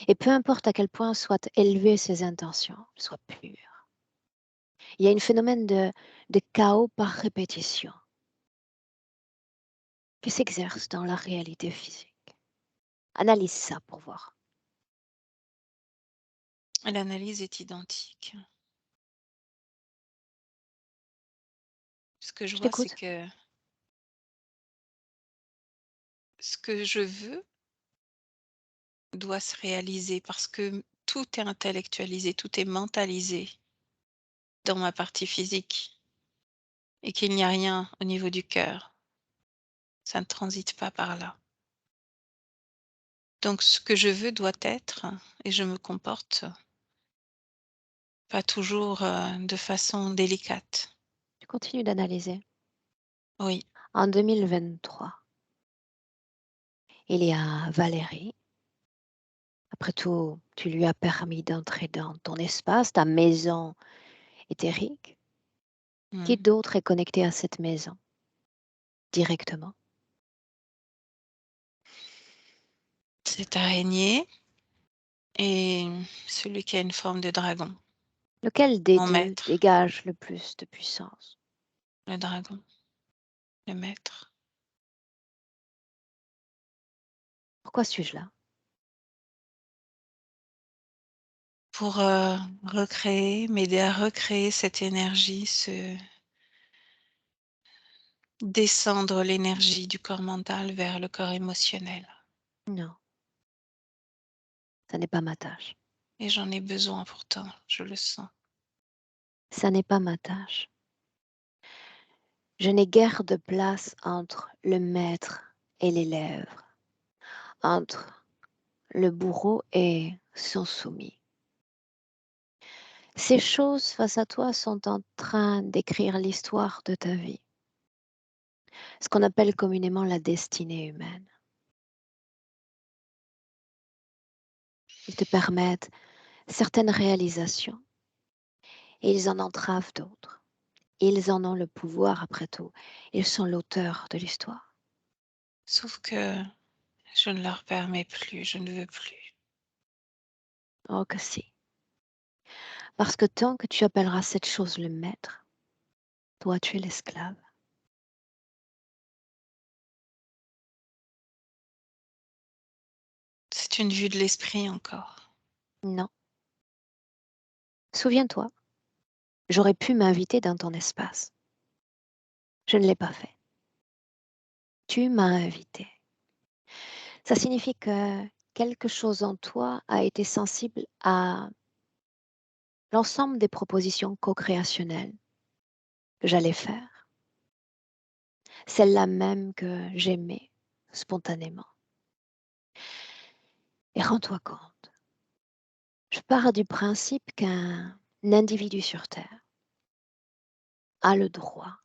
et peu importe à quel point soient élevées ses intentions, soient pures. Il y a un phénomène de chaos par répétition qui s'exerce dans la réalité physique. Analyse ça pour voir. l'analyse est identique. Ce que je Je vois, c'est t'écoute. que ce que je veux doit se réaliser parce que tout est intellectualisé, tout est mentalisé dans ma partie physique et qu'il n'y a rien au niveau du cœur. Ça ne transite pas par là. Donc ce que je veux doit être et je me comporte pas toujours, de façon délicate. Tu continues d'analyser. Oui. En 2023, il y a Valérie. Après tout, tu lui as permis d'entrer dans ton espace, ta maison éthérique. Qui Mmh. d'autre est connecté à cette maison directement? Cette araignée et celui qui a une forme de dragon, Lequel des mon deux maître, dégage le plus de puissance? le dragon, le maître. Pourquoi suis-je là? Pour, recréer, m'aider à recréer cette énergie, ce descendre l'énergie du corps mental vers le corps émotionnel Non, ça n'est pas ma tâche. et j'en ai besoin pourtant, je le sens. Ça n'est pas ma tâche. Je n'ai guère de place entre le maître et l'élève, entre le bourreau et son soumis. Ces choses face à toi sont en train d'écrire l'histoire de ta vie, ce qu'on appelle communément la destinée humaine. Ils te permettent certaines réalisations et ils en entravent d'autres. Ils en ont le pouvoir après tout. Ils sont l'auteur de l'histoire. Sauf que je ne leur permets plus, je ne veux plus. Oh que si. Parce que tant que tu appelleras cette chose le maître, toi tu es l'esclave. C'est une vue de l'esprit encore. Non. Souviens-toi, j'aurais pu m'inviter dans ton espace. Je ne l'ai pas fait. Tu m'as invité. Ça signifie que quelque chose en toi a été sensible à l'ensemble des propositions co-créationnelles que j'allais faire. Celle-là même que j'aimais spontanément. Et rends-toi compte, je pars du principe qu'un individu sur Terre a le droit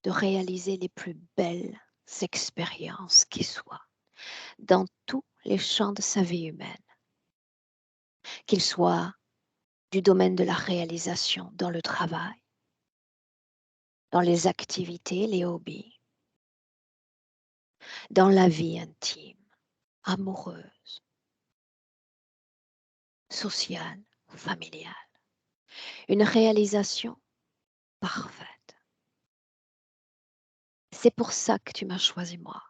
de réaliser les plus belles expériences qui soient dans tous les champs de sa vie humaine, qu'ils soient du domaine de la réalisation dans le travail, dans les activités, les hobbies, dans la vie intime, amoureuse, sociale, familiale. Une réalisation parfaite. C'est pour ça que tu m'as choisi moi.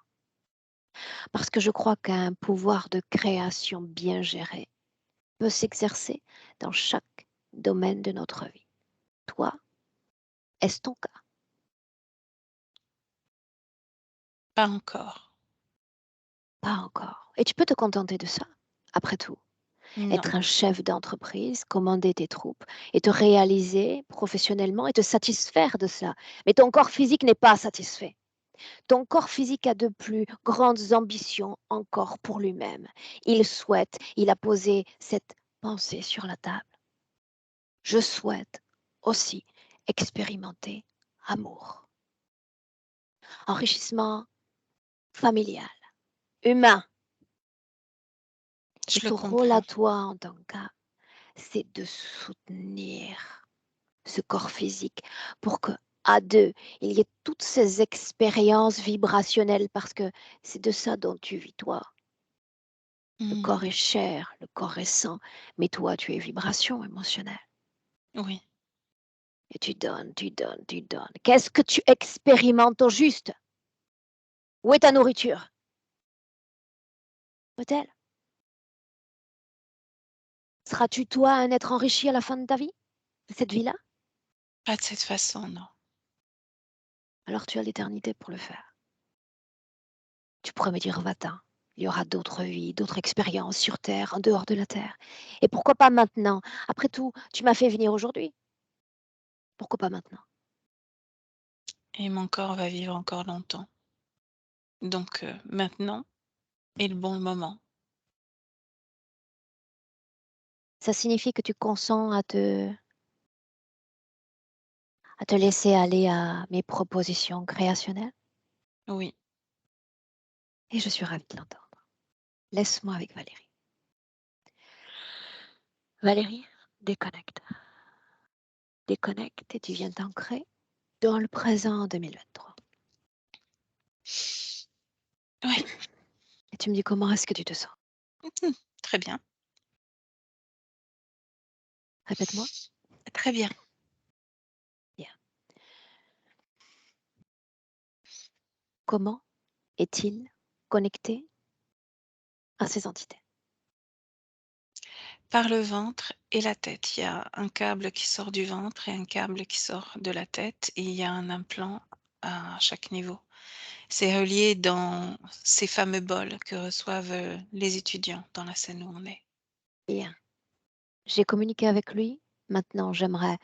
Parce que je crois qu'un pouvoir de création bien géré peut s'exercer dans chaque domaine de notre vie. Toi, est-ce ton cas? Pas encore. Pas encore. Et tu peux te contenter de ça, après tout. Non. Être un chef d'entreprise, commander tes troupes et te réaliser professionnellement et te satisfaire de cela. Mais ton corps physique n'est pas satisfait. Ton corps physique a de plus grandes ambitions encore pour lui-même. Il souhaite, il a posé cette pensée sur la table. Je souhaite aussi expérimenter amour, enrichissement familial, humain. Et Je le ton rôle à comprends. toi en tant qu'âme, c'est de soutenir ce corps physique pour que à deux, il y ait toutes ces expériences vibrationnelles parce que c'est de ça dont tu vis toi. Le corps est chair, le corps est sang, mais toi, tu es vibration émotionnelle. Oui. Et tu donnes, tu donnes, tu donnes. Qu'est-ce que tu expérimentes au juste? Où est ta nourriture? Où est-elle? Seras-tu toi un être enrichi à la fin de ta vie, de cette vie-là? Pas de cette façon, non. Alors tu as l'éternité pour le faire. Tu pourrais me dire, va-t'en. Il y aura d'autres vies, d'autres expériences sur Terre, en dehors de la Terre. Et pourquoi pas maintenant? Après tout, tu m'as fait venir aujourd'hui. Pourquoi pas maintenant? Et mon corps va vivre encore longtemps. Donc maintenant est le bon moment. Ça signifie que tu consens à te laisser aller à mes propositions créationnelles? Oui. Et je suis ravie de l'entendre. Laisse-moi avec Valérie. Valérie, déconnecte. Déconnecte et tu viens t'ancrer dans le présent 2023. Oui. Et tu me dis comment est-ce que tu te sens? Très bien. Répète-moi. Très bien. Bien. Comment est-il connecté à ces entités? Par le ventre et la tête. Il y a un câble qui sort du ventre et un câble qui sort de la tête et il y a un implant à chaque niveau. C'est relié dans ces fameux bols que reçoivent les étudiants dans la scène où on est. Bien. J'ai communiqué avec lui. Maintenant, j'aimerais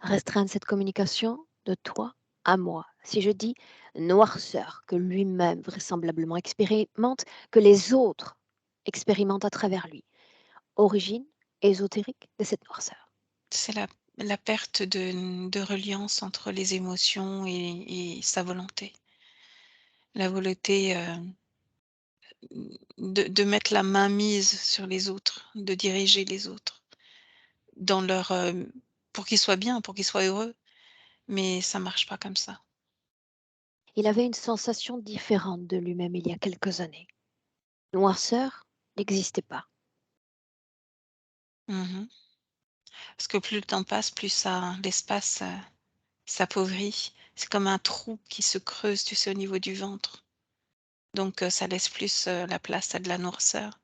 restreindre cette communication de toi à moi. Si je dis noirceur que lui-même vraisemblablement expérimente, que les autres expérimente à travers lui. Origine ésotérique de cette noirceur. C'est la perte de reliance entre les émotions et sa volonté. La volonté, de mettre la main mise sur les autres, de diriger les autres dans leur, pour qu'ils soient bien, pour qu'ils soient heureux, mais ça marche pas comme ça. Il avait une sensation différente de lui-même il y a quelques années. Noirceur n'existait pas. Mmh. Parce que plus le temps passe, plus ça l'espace, s'appauvrit. C'est comme un trou qui se creuse, tu sais, au niveau du ventre. Donc ça laisse plus, la place à de la noirceur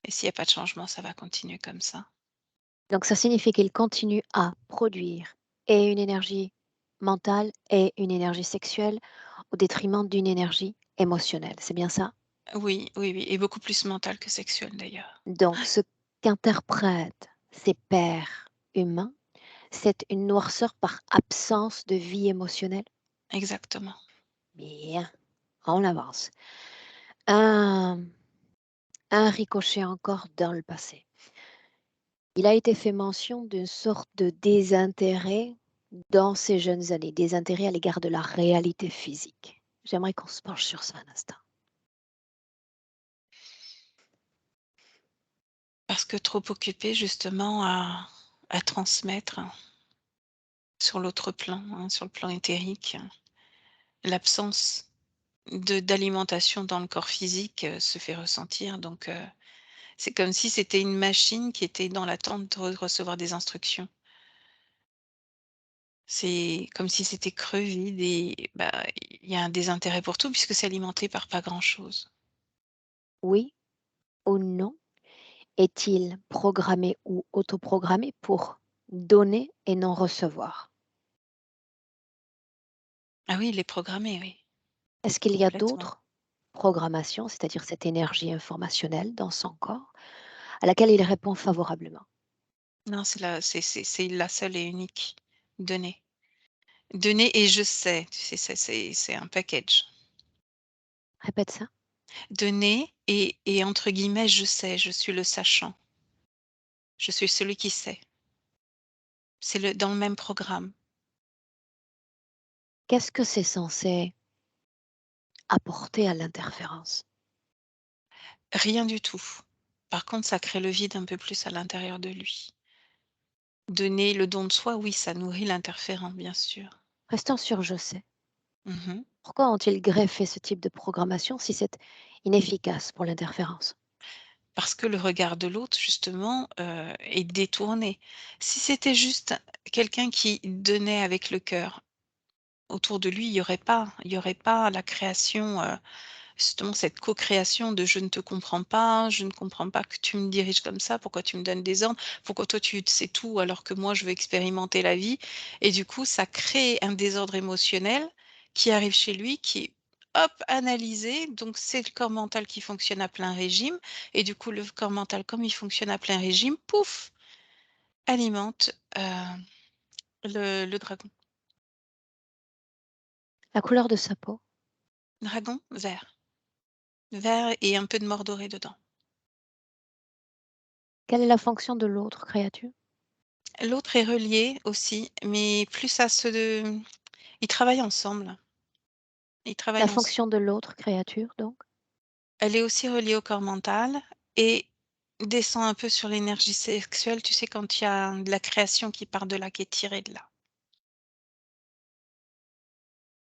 et s'il y a pas de changement, ça va continuer comme ça. Donc ça signifie qu'il continue à produire et une énergie mentale et une énergie sexuelle au détriment d'une énergie émotionnelle. C'est bien ça? Oui, oui, oui et beaucoup plus mental que sexuel d'ailleurs. Donc ce qu'interprètent ces pairs humains, c'est une noirceur par absence de vie émotionnelle? Exactement. Bien, on avance. Un, un ricochet encore dans le passé. Il a été fait mention d'une sorte de désintérêt dans ces jeunes années, désintérêt à l'égard de la réalité physique. J'aimerais qu'on se penche sur ça un instant. Parce que trop occupé justement à transmettre sur l'autre plan, hein, sur le plan éthérique, l'absence de d'alimentation dans le corps physique, se fait ressentir donc c'est comme si c'était une machine qui était dans l'attente de recevoir des instructions. C'est comme si c'était creux, vide et bah, il y a un désintérêt pour tout puisque c'est alimenté par pas grand-chose. Oui ou non? Est-il programmé ou autoprogrammé pour donner et non recevoir? Ah oui, il est programmé, oui, Est-ce qu'il y a complètement. d'autres programmations, c'est-à-dire cette énergie informationnelle dans son corps, à laquelle il répond favorablement? Non, c'est la seule et unique. Donner. Donner et je sais, tu sais, c'est un package. Répète ça. Donner et entre guillemets «je sais», je suis le sachant. Je suis celui qui sait. C'est le dans le même programme. Qu'est-ce que c'est censé apporter à l'interférence? Rien du tout. Par contre, ça crée le vide un peu plus à l'intérieur de lui. Donner le don de soi, oui, ça nourrit l'interférent, bien sûr. Restons sur je sais. Mmh. Pourquoi ont-ils greffé ce type de programmation si c'est inefficace pour l'interférence? Parce que le regard de l'autre justement, est détourné. Si c'était juste quelqu'un qui donnait avec le cœur, autour de lui, il y aurait pas la création, justement cette co-création de: «Je ne te comprends pas, je ne comprends pas que tu me diriges comme ça, pourquoi tu me donnes des ordres? Pourquoi toi tu sais tout alors que moi je veux expérimenter la vie?» et du coup ça crée un désordre émotionnel qui arrive chez lui, qui est, hop, analysé, donc c'est le corps mental qui fonctionne à plein régime et du coup le corps mental comme il fonctionne à plein régime, pouf, alimente, le dragon. La couleur de sa peau? Dragon vert, vert et un peu de mordoré dedans. Quelle est la fonction de l'autre créature? L'autre est relié aussi, mais plus à ceux de ils travaillent ensemble, ils La travaillent fonction ensemble. de l'autre créature donc? Elle est aussi reliée au corps mental et descend un peu sur l'énergie sexuelle, tu sais, quand il y a de la création qui part de là, qui est tirée de là.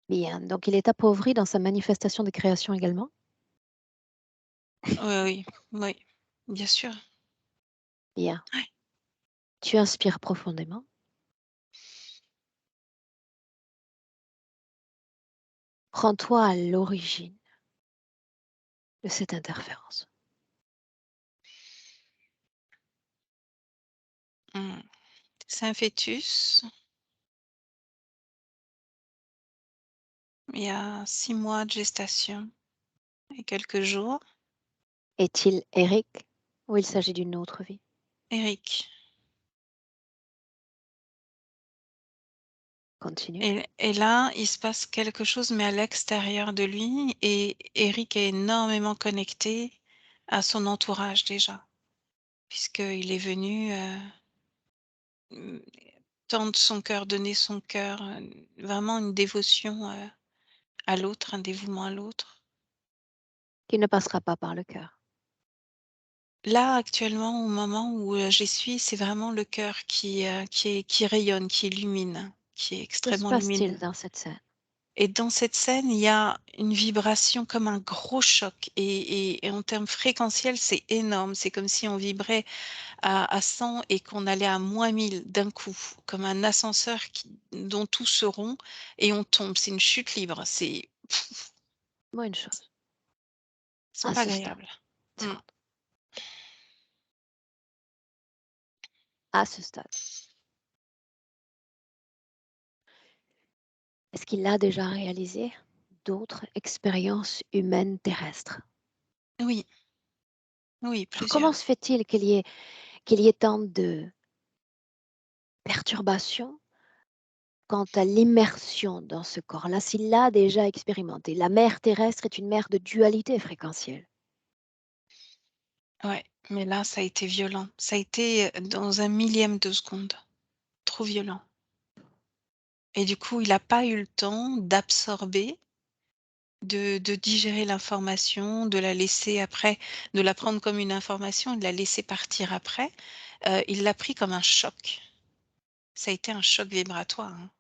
Bien, donc il est appauvri dans sa manifestation de création également? Oui, oui, oui, bien sûr. Bien. Ouais. Tu inspires profondément. Rends-toi à l'origine de cette interférence. Mmh. C'est un fœtus, il y a 6 mois de gestation et quelques jours. Est-il Eric ou il s'agit d'une autre vie? Eric. Continue. Et là, il se passe quelque chose, mais à l'extérieur de lui et Eric est énormément connecté à son entourage déjà, puisqu'il est venu, mmh, tendre son cœur, donner son cœur, vraiment une dévotion, à l'autre, un dévouement à l'autre. qui ne passera pas par le cœur. Là, actuellement, au moment où, j'y suis, c'est vraiment le cœur qui rayonne, qui illumine, qui est Que se extrêmement passe-t-il lumineux. dans cette scène? Et dans cette scène, il y a une vibration comme un gros choc et en termes fréquentiels, c'est énorme. C'est comme si on vibrait à 100 et qu'on allait à -1000 d'un coup, comme un ascenseur dont tout se rompt et on tombe. C'est une chute libre, Dis-moi une chose, c'est à pas ce stade, agréable. une Mmh. seconde, à ce stade, est-ce qu'il a déjà réalisé d'autres expériences humaines terrestres? Oui, oui, Alors comment plusieurs. se fait-il qu'il y ait tant de perturbations quant à l'immersion dans ce corps-là, s'il l'a déjà expérimenté? La mer terrestre est une mer de dualité fréquentielle. Ouais, mais là, ça a été violent. Ça a été, dans un millième de seconde. Trop violent et du coup, il a pas eu le temps d'absorber, de digérer l'information, de la laisser après de la prendre comme une information et de la laisser partir après. Il l'a pris comme un choc. Ça a été un choc vibratoire, hein.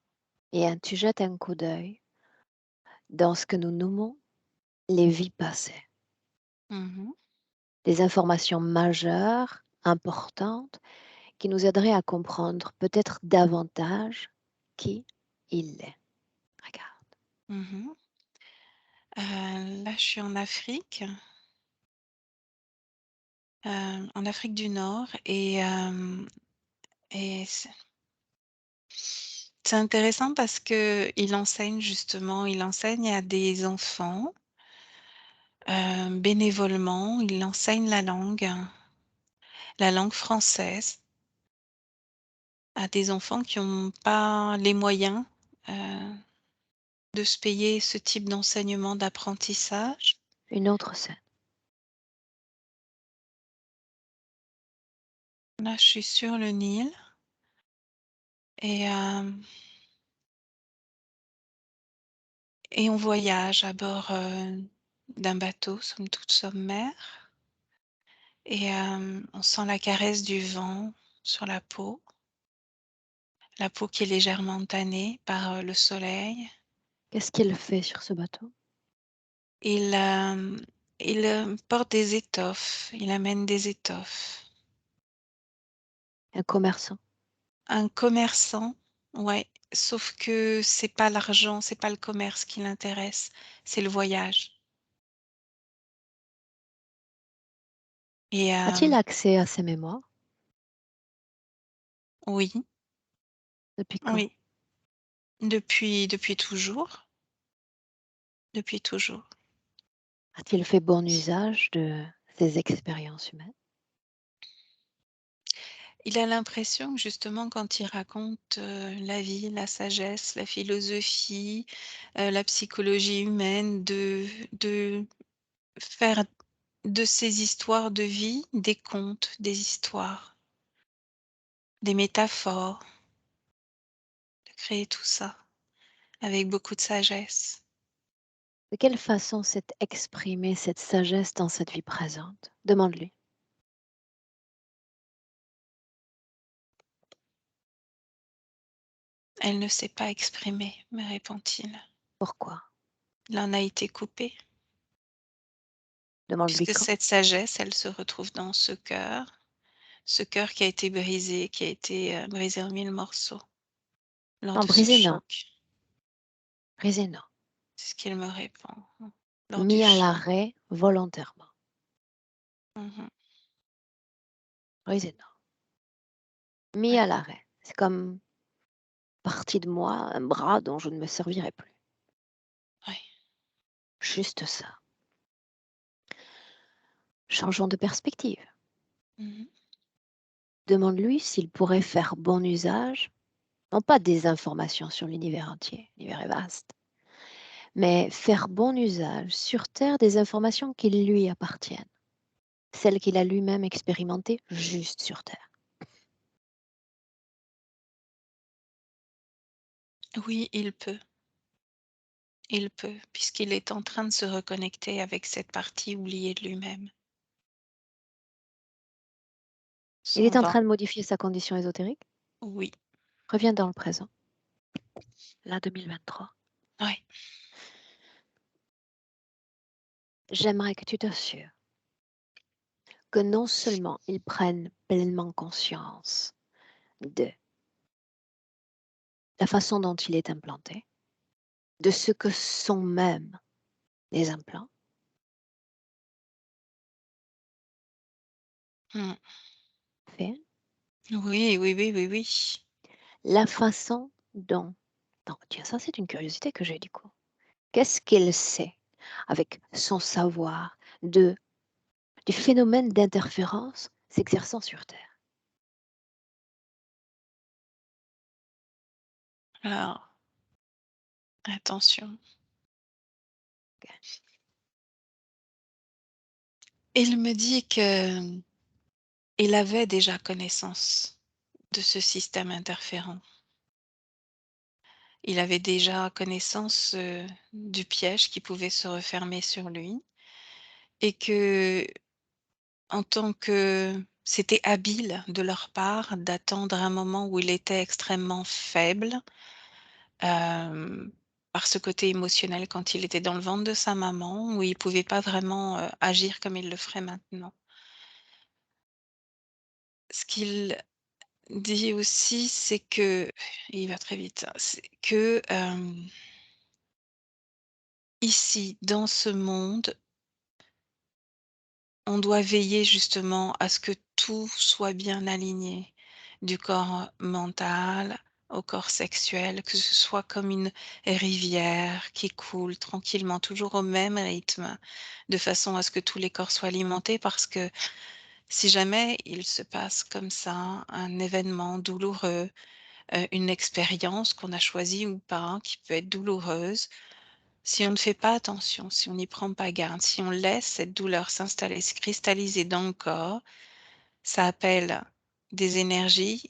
Et tu jettes un coup d'œil dans ce que nous nommons les vies passées. Mmh. Des informations majeures, importantes, qui nous aideraient à comprendre peut-être davantage qui il est. Regarde. Mmh. Là, je suis en Afrique du Nord et c'est intéressant parce qu'il enseigne justement, il enseigne à des enfants, bénévolement, il enseigne la langue française à des enfants qui ont pas les moyens, heu, de se payer ce type d'enseignement, d'apprentissage. Une autre scène. Là, je suis sur le Nil et on voyage à bord, d'un bateau, somme toute sommaire et on sent la caresse du vent sur la peau qui est légèrement tannée par, le soleil. Qu'est-ce qu'il fait sur ce bateau? Il, porte des étoffes, il amène des étoffes. Un commerçant. Un commerçant, ouais, sauf que c'est pas l'argent, c'est pas le commerce qui l'intéresse, c'est le voyage et A-t-il accès à ses mémoires? oui, Depuis quand? oui, depuis toujours, depuis toujours. A-t-il fait bon usage de ses expériences humaines? Il a l'impression que justement quand il raconte, la vie, la sagesse, la philosophie, la psychologie humaine, de faire de ces histoires de vie des contes, des histoires, des métaphores, de créer tout ça avec beaucoup de sagesse. De quelle façon s'est exprimée cette sagesse dans cette vie présente? Demande-lui. Elle ne s'est pas exprimée, me répond-il. Pourquoi? Il en a été coupé, Demande-lui puisque quand. cette sagesse, elle se retrouve dans ce cœur qui a été brisé, qui a été, brisé en 1000 morceaux lors Non, de ce brisé, non. choc. Brisé, non. C'est ce qu'il me répond, lors du Mis à choc. l'arrêt volontairement. Mmh. Brisé, non. Mis Ouais, à l'arrêt. C'est comme partie de moi, un bras dont je ne me servirai plus. ouais. Juste ça. Changeons de perspective. Mmh. Demande-lui s'il pourrait faire bon usage, non pas des informations sur l'univers entier, l'univers est vaste, mais faire bon usage sur Terre des informations qui lui appartiennent. celle qu'il a lui-même expérimentée juste sur Terre. Oui, il peut. Il peut, puisqu'il est en train de se reconnecter avec cette partie oubliée de lui-même. Il est Son en vent, train de modifier sa condition ésotérique. oui, Reviens dans le présent. Là, 2023. oui. J'aimerais que tu t'assures que non seulement ils prennent pleinement conscience de la façon dont il est implanté, de ce que sont même les implants, Mmh. fait, Oui, oui, oui, oui, oui. la façon dont... Non, tiens, ça c'est une curiosité que j'ai du coup. Qu'est-ce qu'il sait avec son savoir de, du phénomène d'interférence s'exerçant sur Terre? Alors, attention. Il me dit que il avait déjà connaissance de ce système interférent. Il avait déjà connaissance, du piège qui pouvait se refermer sur lui et que, en tant que c'était habile de leur part d'attendre un moment où il était extrêmement faible, hem, par ce côté émotionnel quand il était dans le ventre de sa maman, où il pouvait pas vraiment, agir comme il le ferait maintenant. Ce qu'il dit aussi, c'est que il va très vite, hein, c'est que, ici, dans ce monde, on doit veiller justement à ce que tout soit bien aligné, du corps mental au corps sexuel, que ce soit comme une rivière qui coule tranquillement, toujours au même rythme, de façon à ce que tous les corps soient alimentés parce que si jamais il se passe comme ça un événement douloureux, une expérience qu'on a choisie ou pas, qui peut être douloureuse, si on ne fait pas attention, si on n'y prend pas garde, si on laisse cette douleur s'installer, se cristalliser dans le corps, ça appelle des énergies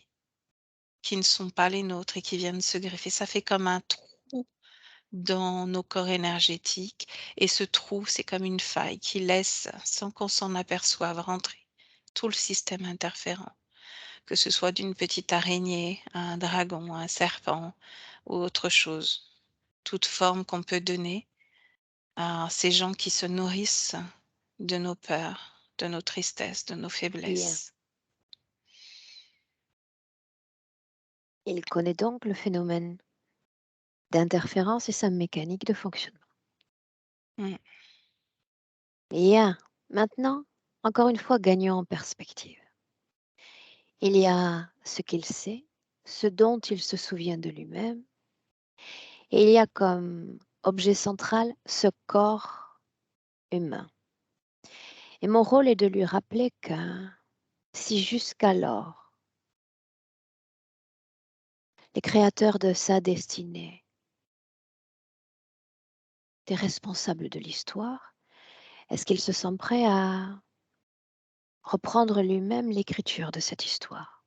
qui ne sont pas les nôtres et qui viennent se greffer. Ça fait comme un trou dans nos corps énergétiques et ce trou, c'est comme une faille qui laisse, sans qu'on s'en aperçoive, rentrer tout le système interférent, que ce soit d'une petite araignée, un dragon, un serpent ou autre chose. Toute forme qu'on peut donner à ces gens qui se nourrissent de nos peurs, de nos tristesses, de nos Bien. faiblesses. Il connaît donc le phénomène d'interférence et sa mécanique de fonctionnement. Mmh. Bien. Maintenant, encore une fois, gagnons en perspective. Il y a ce qu'il sait, ce dont il se souvient de lui-même, et il y a comme objet central ce corps humain. Et mon rôle est de lui rappeler que si jusqu'alors les créateurs de sa destinée étaient responsables de l'histoire, est-ce qu'il se sent prêt à reprendre lui-même l'écriture de cette histoire?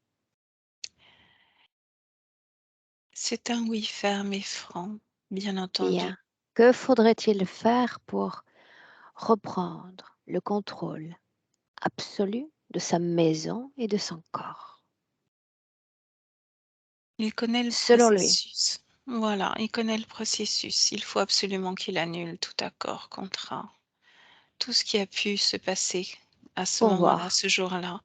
C'est un oui ferme et franc, bien entendu. Bien. Que faudrait-il faire pour reprendre le contrôle absolu de sa maison et de son corps? Il connaît le Selon lui. processus. Voilà, il connaît le processus. Il faut absolument qu'il annule tout accord, contrat, tout ce qui a pu se passer à ce Pour moment-là, voir. ce jour-là.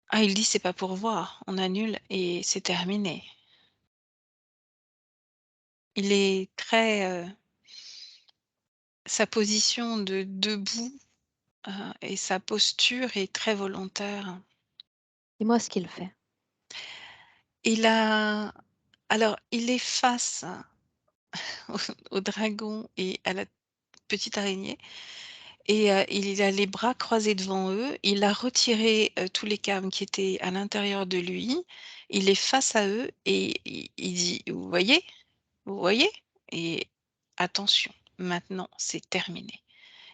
Ah, il dit: «C'est pas pour voir, on annule et c'est terminé». Il est très, sa position de debout, et sa posture est très volontaire. Dis-moi ce qu'il fait. Il a alors il est face au au dragon et à la petite araignée et il a les bras croisés devant eux. Il a retiré, tous les câbles qui étaient à l'intérieur de lui. Il est face à eux et il dit: «Vous voyez? Vous voyez? Et attention, maintenant c'est terminé».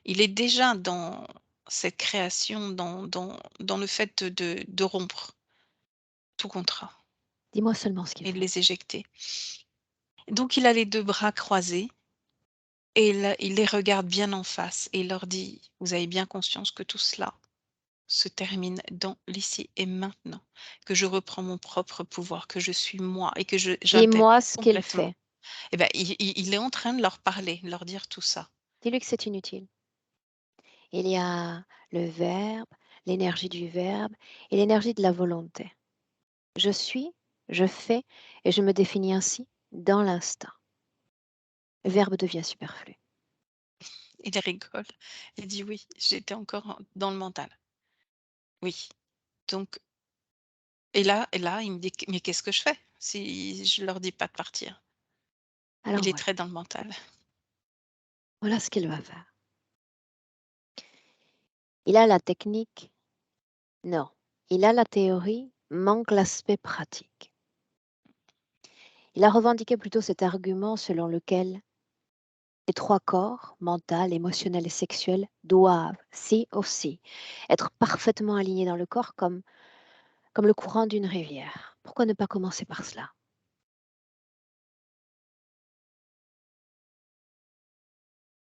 Il est déjà dans cette création, dans le fait de rompre tout contrat Dis-moi seulement ce qu'il et de fait. les éjecter. Donc il a les 2 bras croisés et là, il les regarde bien en face et il leur dit: «Vous avez bien conscience que tout cela se termine dans l'ici et maintenant, que je reprends mon propre pouvoir, que je suis moi et que j'intègre Dis-moi ce qu'il complètement». fait. Et ben, il est en train de leur parler, de leur dire tout ça. Dis-lui que c'est inutile. Il y a le verbe, l'énergie du verbe et l'énergie de la volonté. Je suis, je fais et je me définis ainsi dans l'instant. Le verbe devient superflu. Il rigole. Il dit: «Oui, j'étais encore dans le mental. Oui». Donc et là, il me dit: «Mais qu'est-ce que je fais si je leur dis pas de partir?» Alors Il est voilà, très dans le mental. voilà ce qu'il va faire. Il a la technique? Non. Il a la théorie, manque l'aspect pratique. Il a revendiqué plutôt cet argument selon lequel les 3 corps, mental, émotionnel et sexuel, doivent, sí aussi, être parfaitement alignés dans le corps comme le courant d'une rivière. Pourquoi ne pas commencer par cela?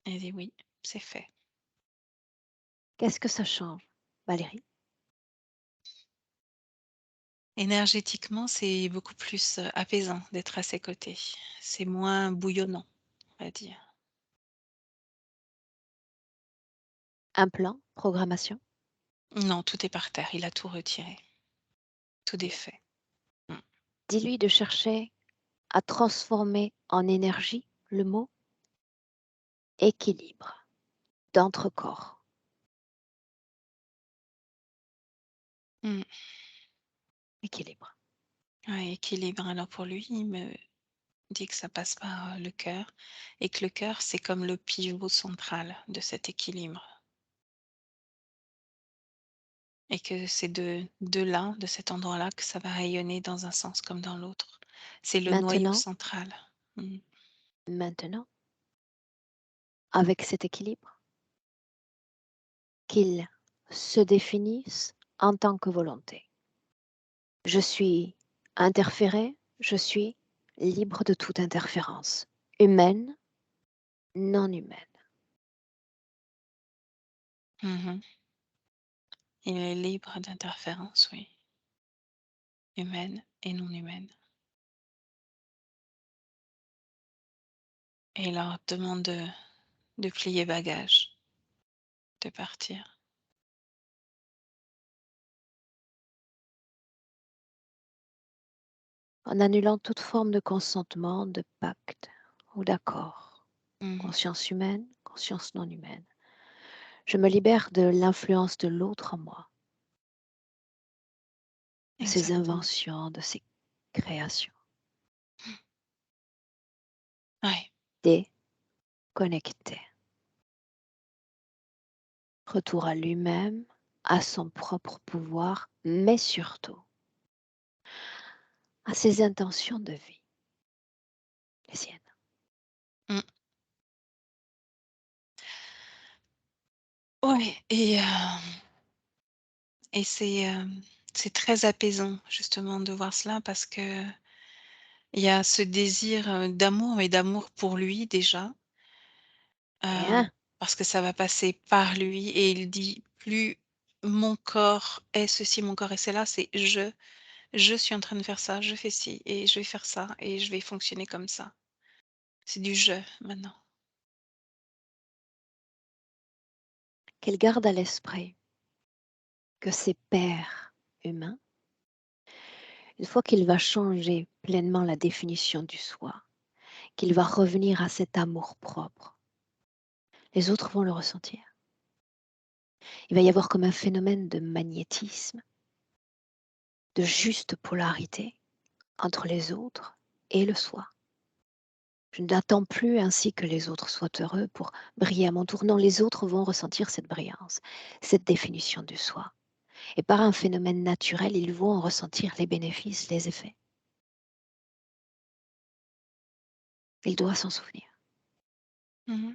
Il dit: «Oui, c'est fait». Qu'est-ce que ça change, Valérie? Énergétiquement, c'est beaucoup plus, apaisant d'être à ses côtés. C'est moins bouillonnant, on va dire. Un plan? Programmation? Non, tout est par terre, il a tout retiré. Tout est fait. Mmh. Dis-lui de chercher à transformer en énergie le mot équilibre d'entre-corps. Mmh. Équilibre. Ouais, équilibre. Alors pour lui, il me dit que ça passe par, le cœur et que le cœur, c'est comme le pivot central de cet équilibre et que c'est de là, de cet endroit-là, que ça va rayonner dans un sens comme dans l'autre. C'est le noyau Maintenant, central. Mmh. maintenant, avec cet équilibre, qu'il se définisse en tant que volonté. Je suis interféré, je suis libre de toute interférence, humaine, non humaine. Mmh. Il est libre d'interférences, oui, humaines et non humaines. Et il leur demande de plier bagages, de partir. En annulant toute forme de consentement, de pacte ou d'accord. Mmh. Conscience humaine, conscience non humaine. Je me libère de l'influence de l'autre en moi, de ses Exactement. inventions, de ses créations. Ouais. Déconnecté. Retour à lui-même, à son propre pouvoir, mais surtout à ses intentions de vie, les siennes. Mmh. Ouais et c'est très apaisant justement de voir cela parce que il y a ce désir, d'amour, mais d'amour pour lui déjà, Bien, parce que ça va passer par lui et il dit: «Plus mon corps est ceci, mon corps est cela, c'est je suis en train de faire ça, je fais ci et je vais faire ça et je vais fonctionner comme ça». C'est du «je» maintenant. qu'elle garde à l'esprit que ses pairs humains, une fois qu'il va changer pleinement la définition du soi, qu'il va revenir à cet amour propre, les autres vont le ressentir. Il va y avoir comme un phénomène de magnétisme, de juste polarité entre les autres et le soi. Je n'attends plus ainsi que les autres soient heureux pour briller à mon tour. Non, les autres vont ressentir cette brillance, cette définition du soi. Et par un phénomène naturel, ils vont en ressentir les bénéfices, les effets. Il doit s'en souvenir. Mmh.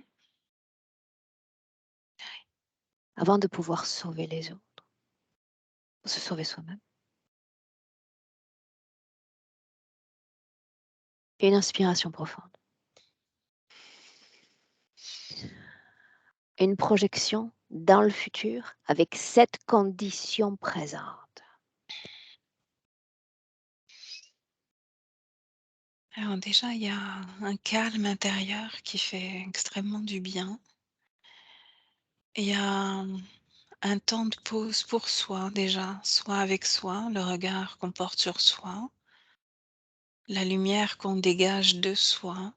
avant de pouvoir sauver les autres, se sauver soi-même. Et une inspiration profonde. Une projection dans le futur avec cette condition présente. Alors déjà, il y a un calme intérieur qui fait extrêmement du bien. Il y a un temps de pause pour soi déjà, soit avec soi, le regard qu'on porte sur soi, la lumière qu'on dégage de soi.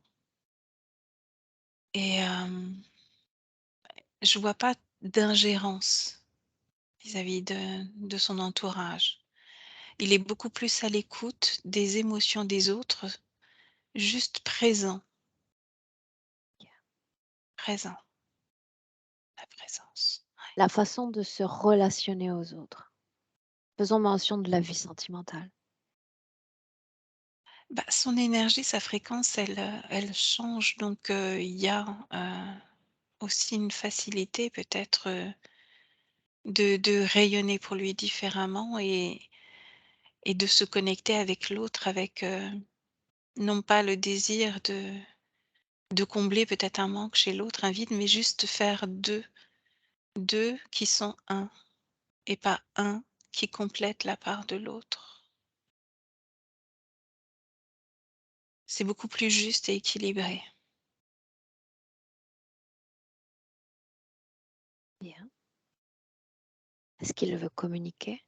Et je vois pas d'ingérence vis-à-vis de son entourage. Il est beaucoup plus à l'écoute des émotions des autres, juste présent, présent, la présence. La façon de se relationner aux autres. Faisons mention de la vie sentimentale. Bah, son énergie, sa fréquence, elle change donc il y a, aussi une facilité peut-être, de rayonner pour lui différemment et de se connecter avec l'autre avec, non pas le désir de combler peut-être un manque chez l'autre, un vide, mais juste faire 2 2 qui sont un et pas un qui complète la part de l'autre. C'est beaucoup plus juste et équilibré. Bien. Est-ce qu'il veut communiquer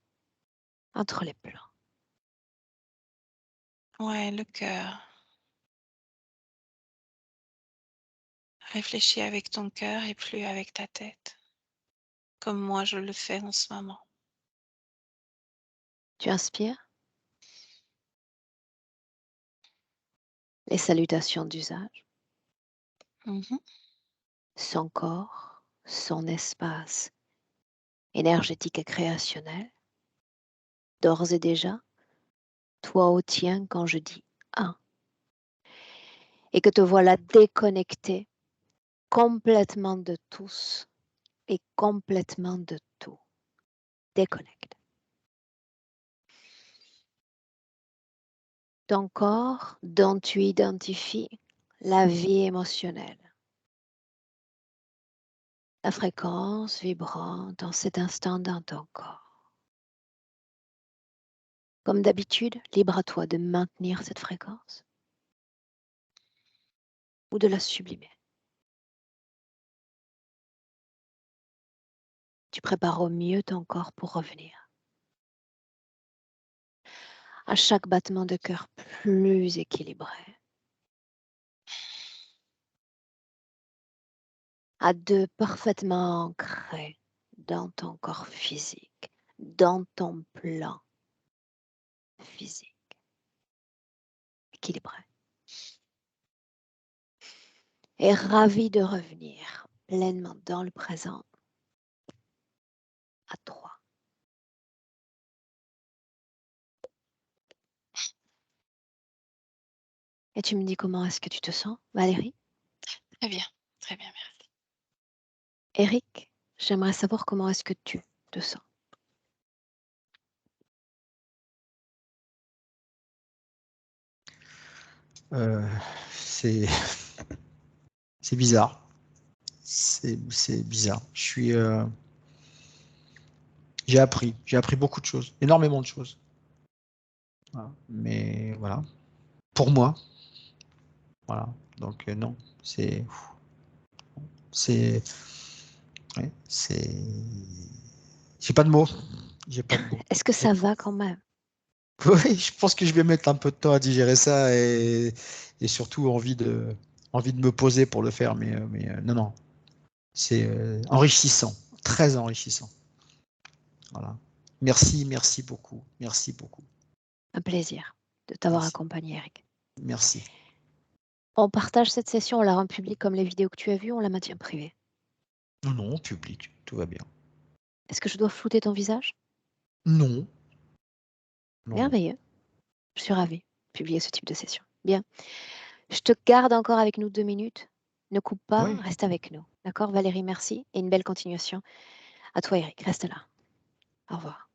entre les plans? Ouais, le cœur. Réfléchis avec ton cœur et plus avec ta tête, comme moi je le fais en ce moment. Tu inspires les salutations d'usage, Mmh. son corps, son espace énergétique et créationnel. D'ores et déjà, toi au tien quand je dis un, et que te voilà déconnecté complètement de tous et complètement de tout. Déconnecte. Ton corps dont tu identifies la vie émotionnelle, la fréquence vibrante dans cet instant dans ton corps. Comme d'habitude, libre à toi de maintenir cette fréquence ou de la sublimer. Tu prépares au mieux ton corps pour revenir. À chaque battement de cœur plus équilibré. À deux parfaitement ancrés dans ton corps physique, dans ton plan physique, équilibré. Et ravi de revenir pleinement dans le présent à 3. Et tu me dis comment est-ce que tu te sens, Valérie? Très bien, merci. Eric, j'aimerais savoir comment est-ce que tu te sens. Euh, c'est c'est bizarre. C'est bizarre. J'ai appris beaucoup de choses, énormément de choses. Voilà. Mais voilà, pour moi, voilà. Donc non, c'est, ouais, j'ai pas de mots. J'ai pas de mots. Est-ce que ça va quand même? Oui, je pense que je vais mettre un peu de temps à digérer ça et surtout envie de me poser pour le faire. Mais non, non, c'est enrichissant, très enrichissant. Voilà. Merci beaucoup. Merci beaucoup. Un plaisir de t'avoir Merci. accompagné, Eric. Merci. On partage cette session, on la rend publique comme les vidéos que tu as vues, on la maintient privée. Non, non, public, tout va bien. Est-ce que je dois flouter ton visage? Non, non, non. Merveilleux. Je suis ravie de publier ce type de session. Bien. Je te garde encore avec nous 2 minutes. Ne coupe pas, Oui, reste avec nous. D'accord, Valérie, merci et une belle continuation À toi, Eric, reste là. Au revoir.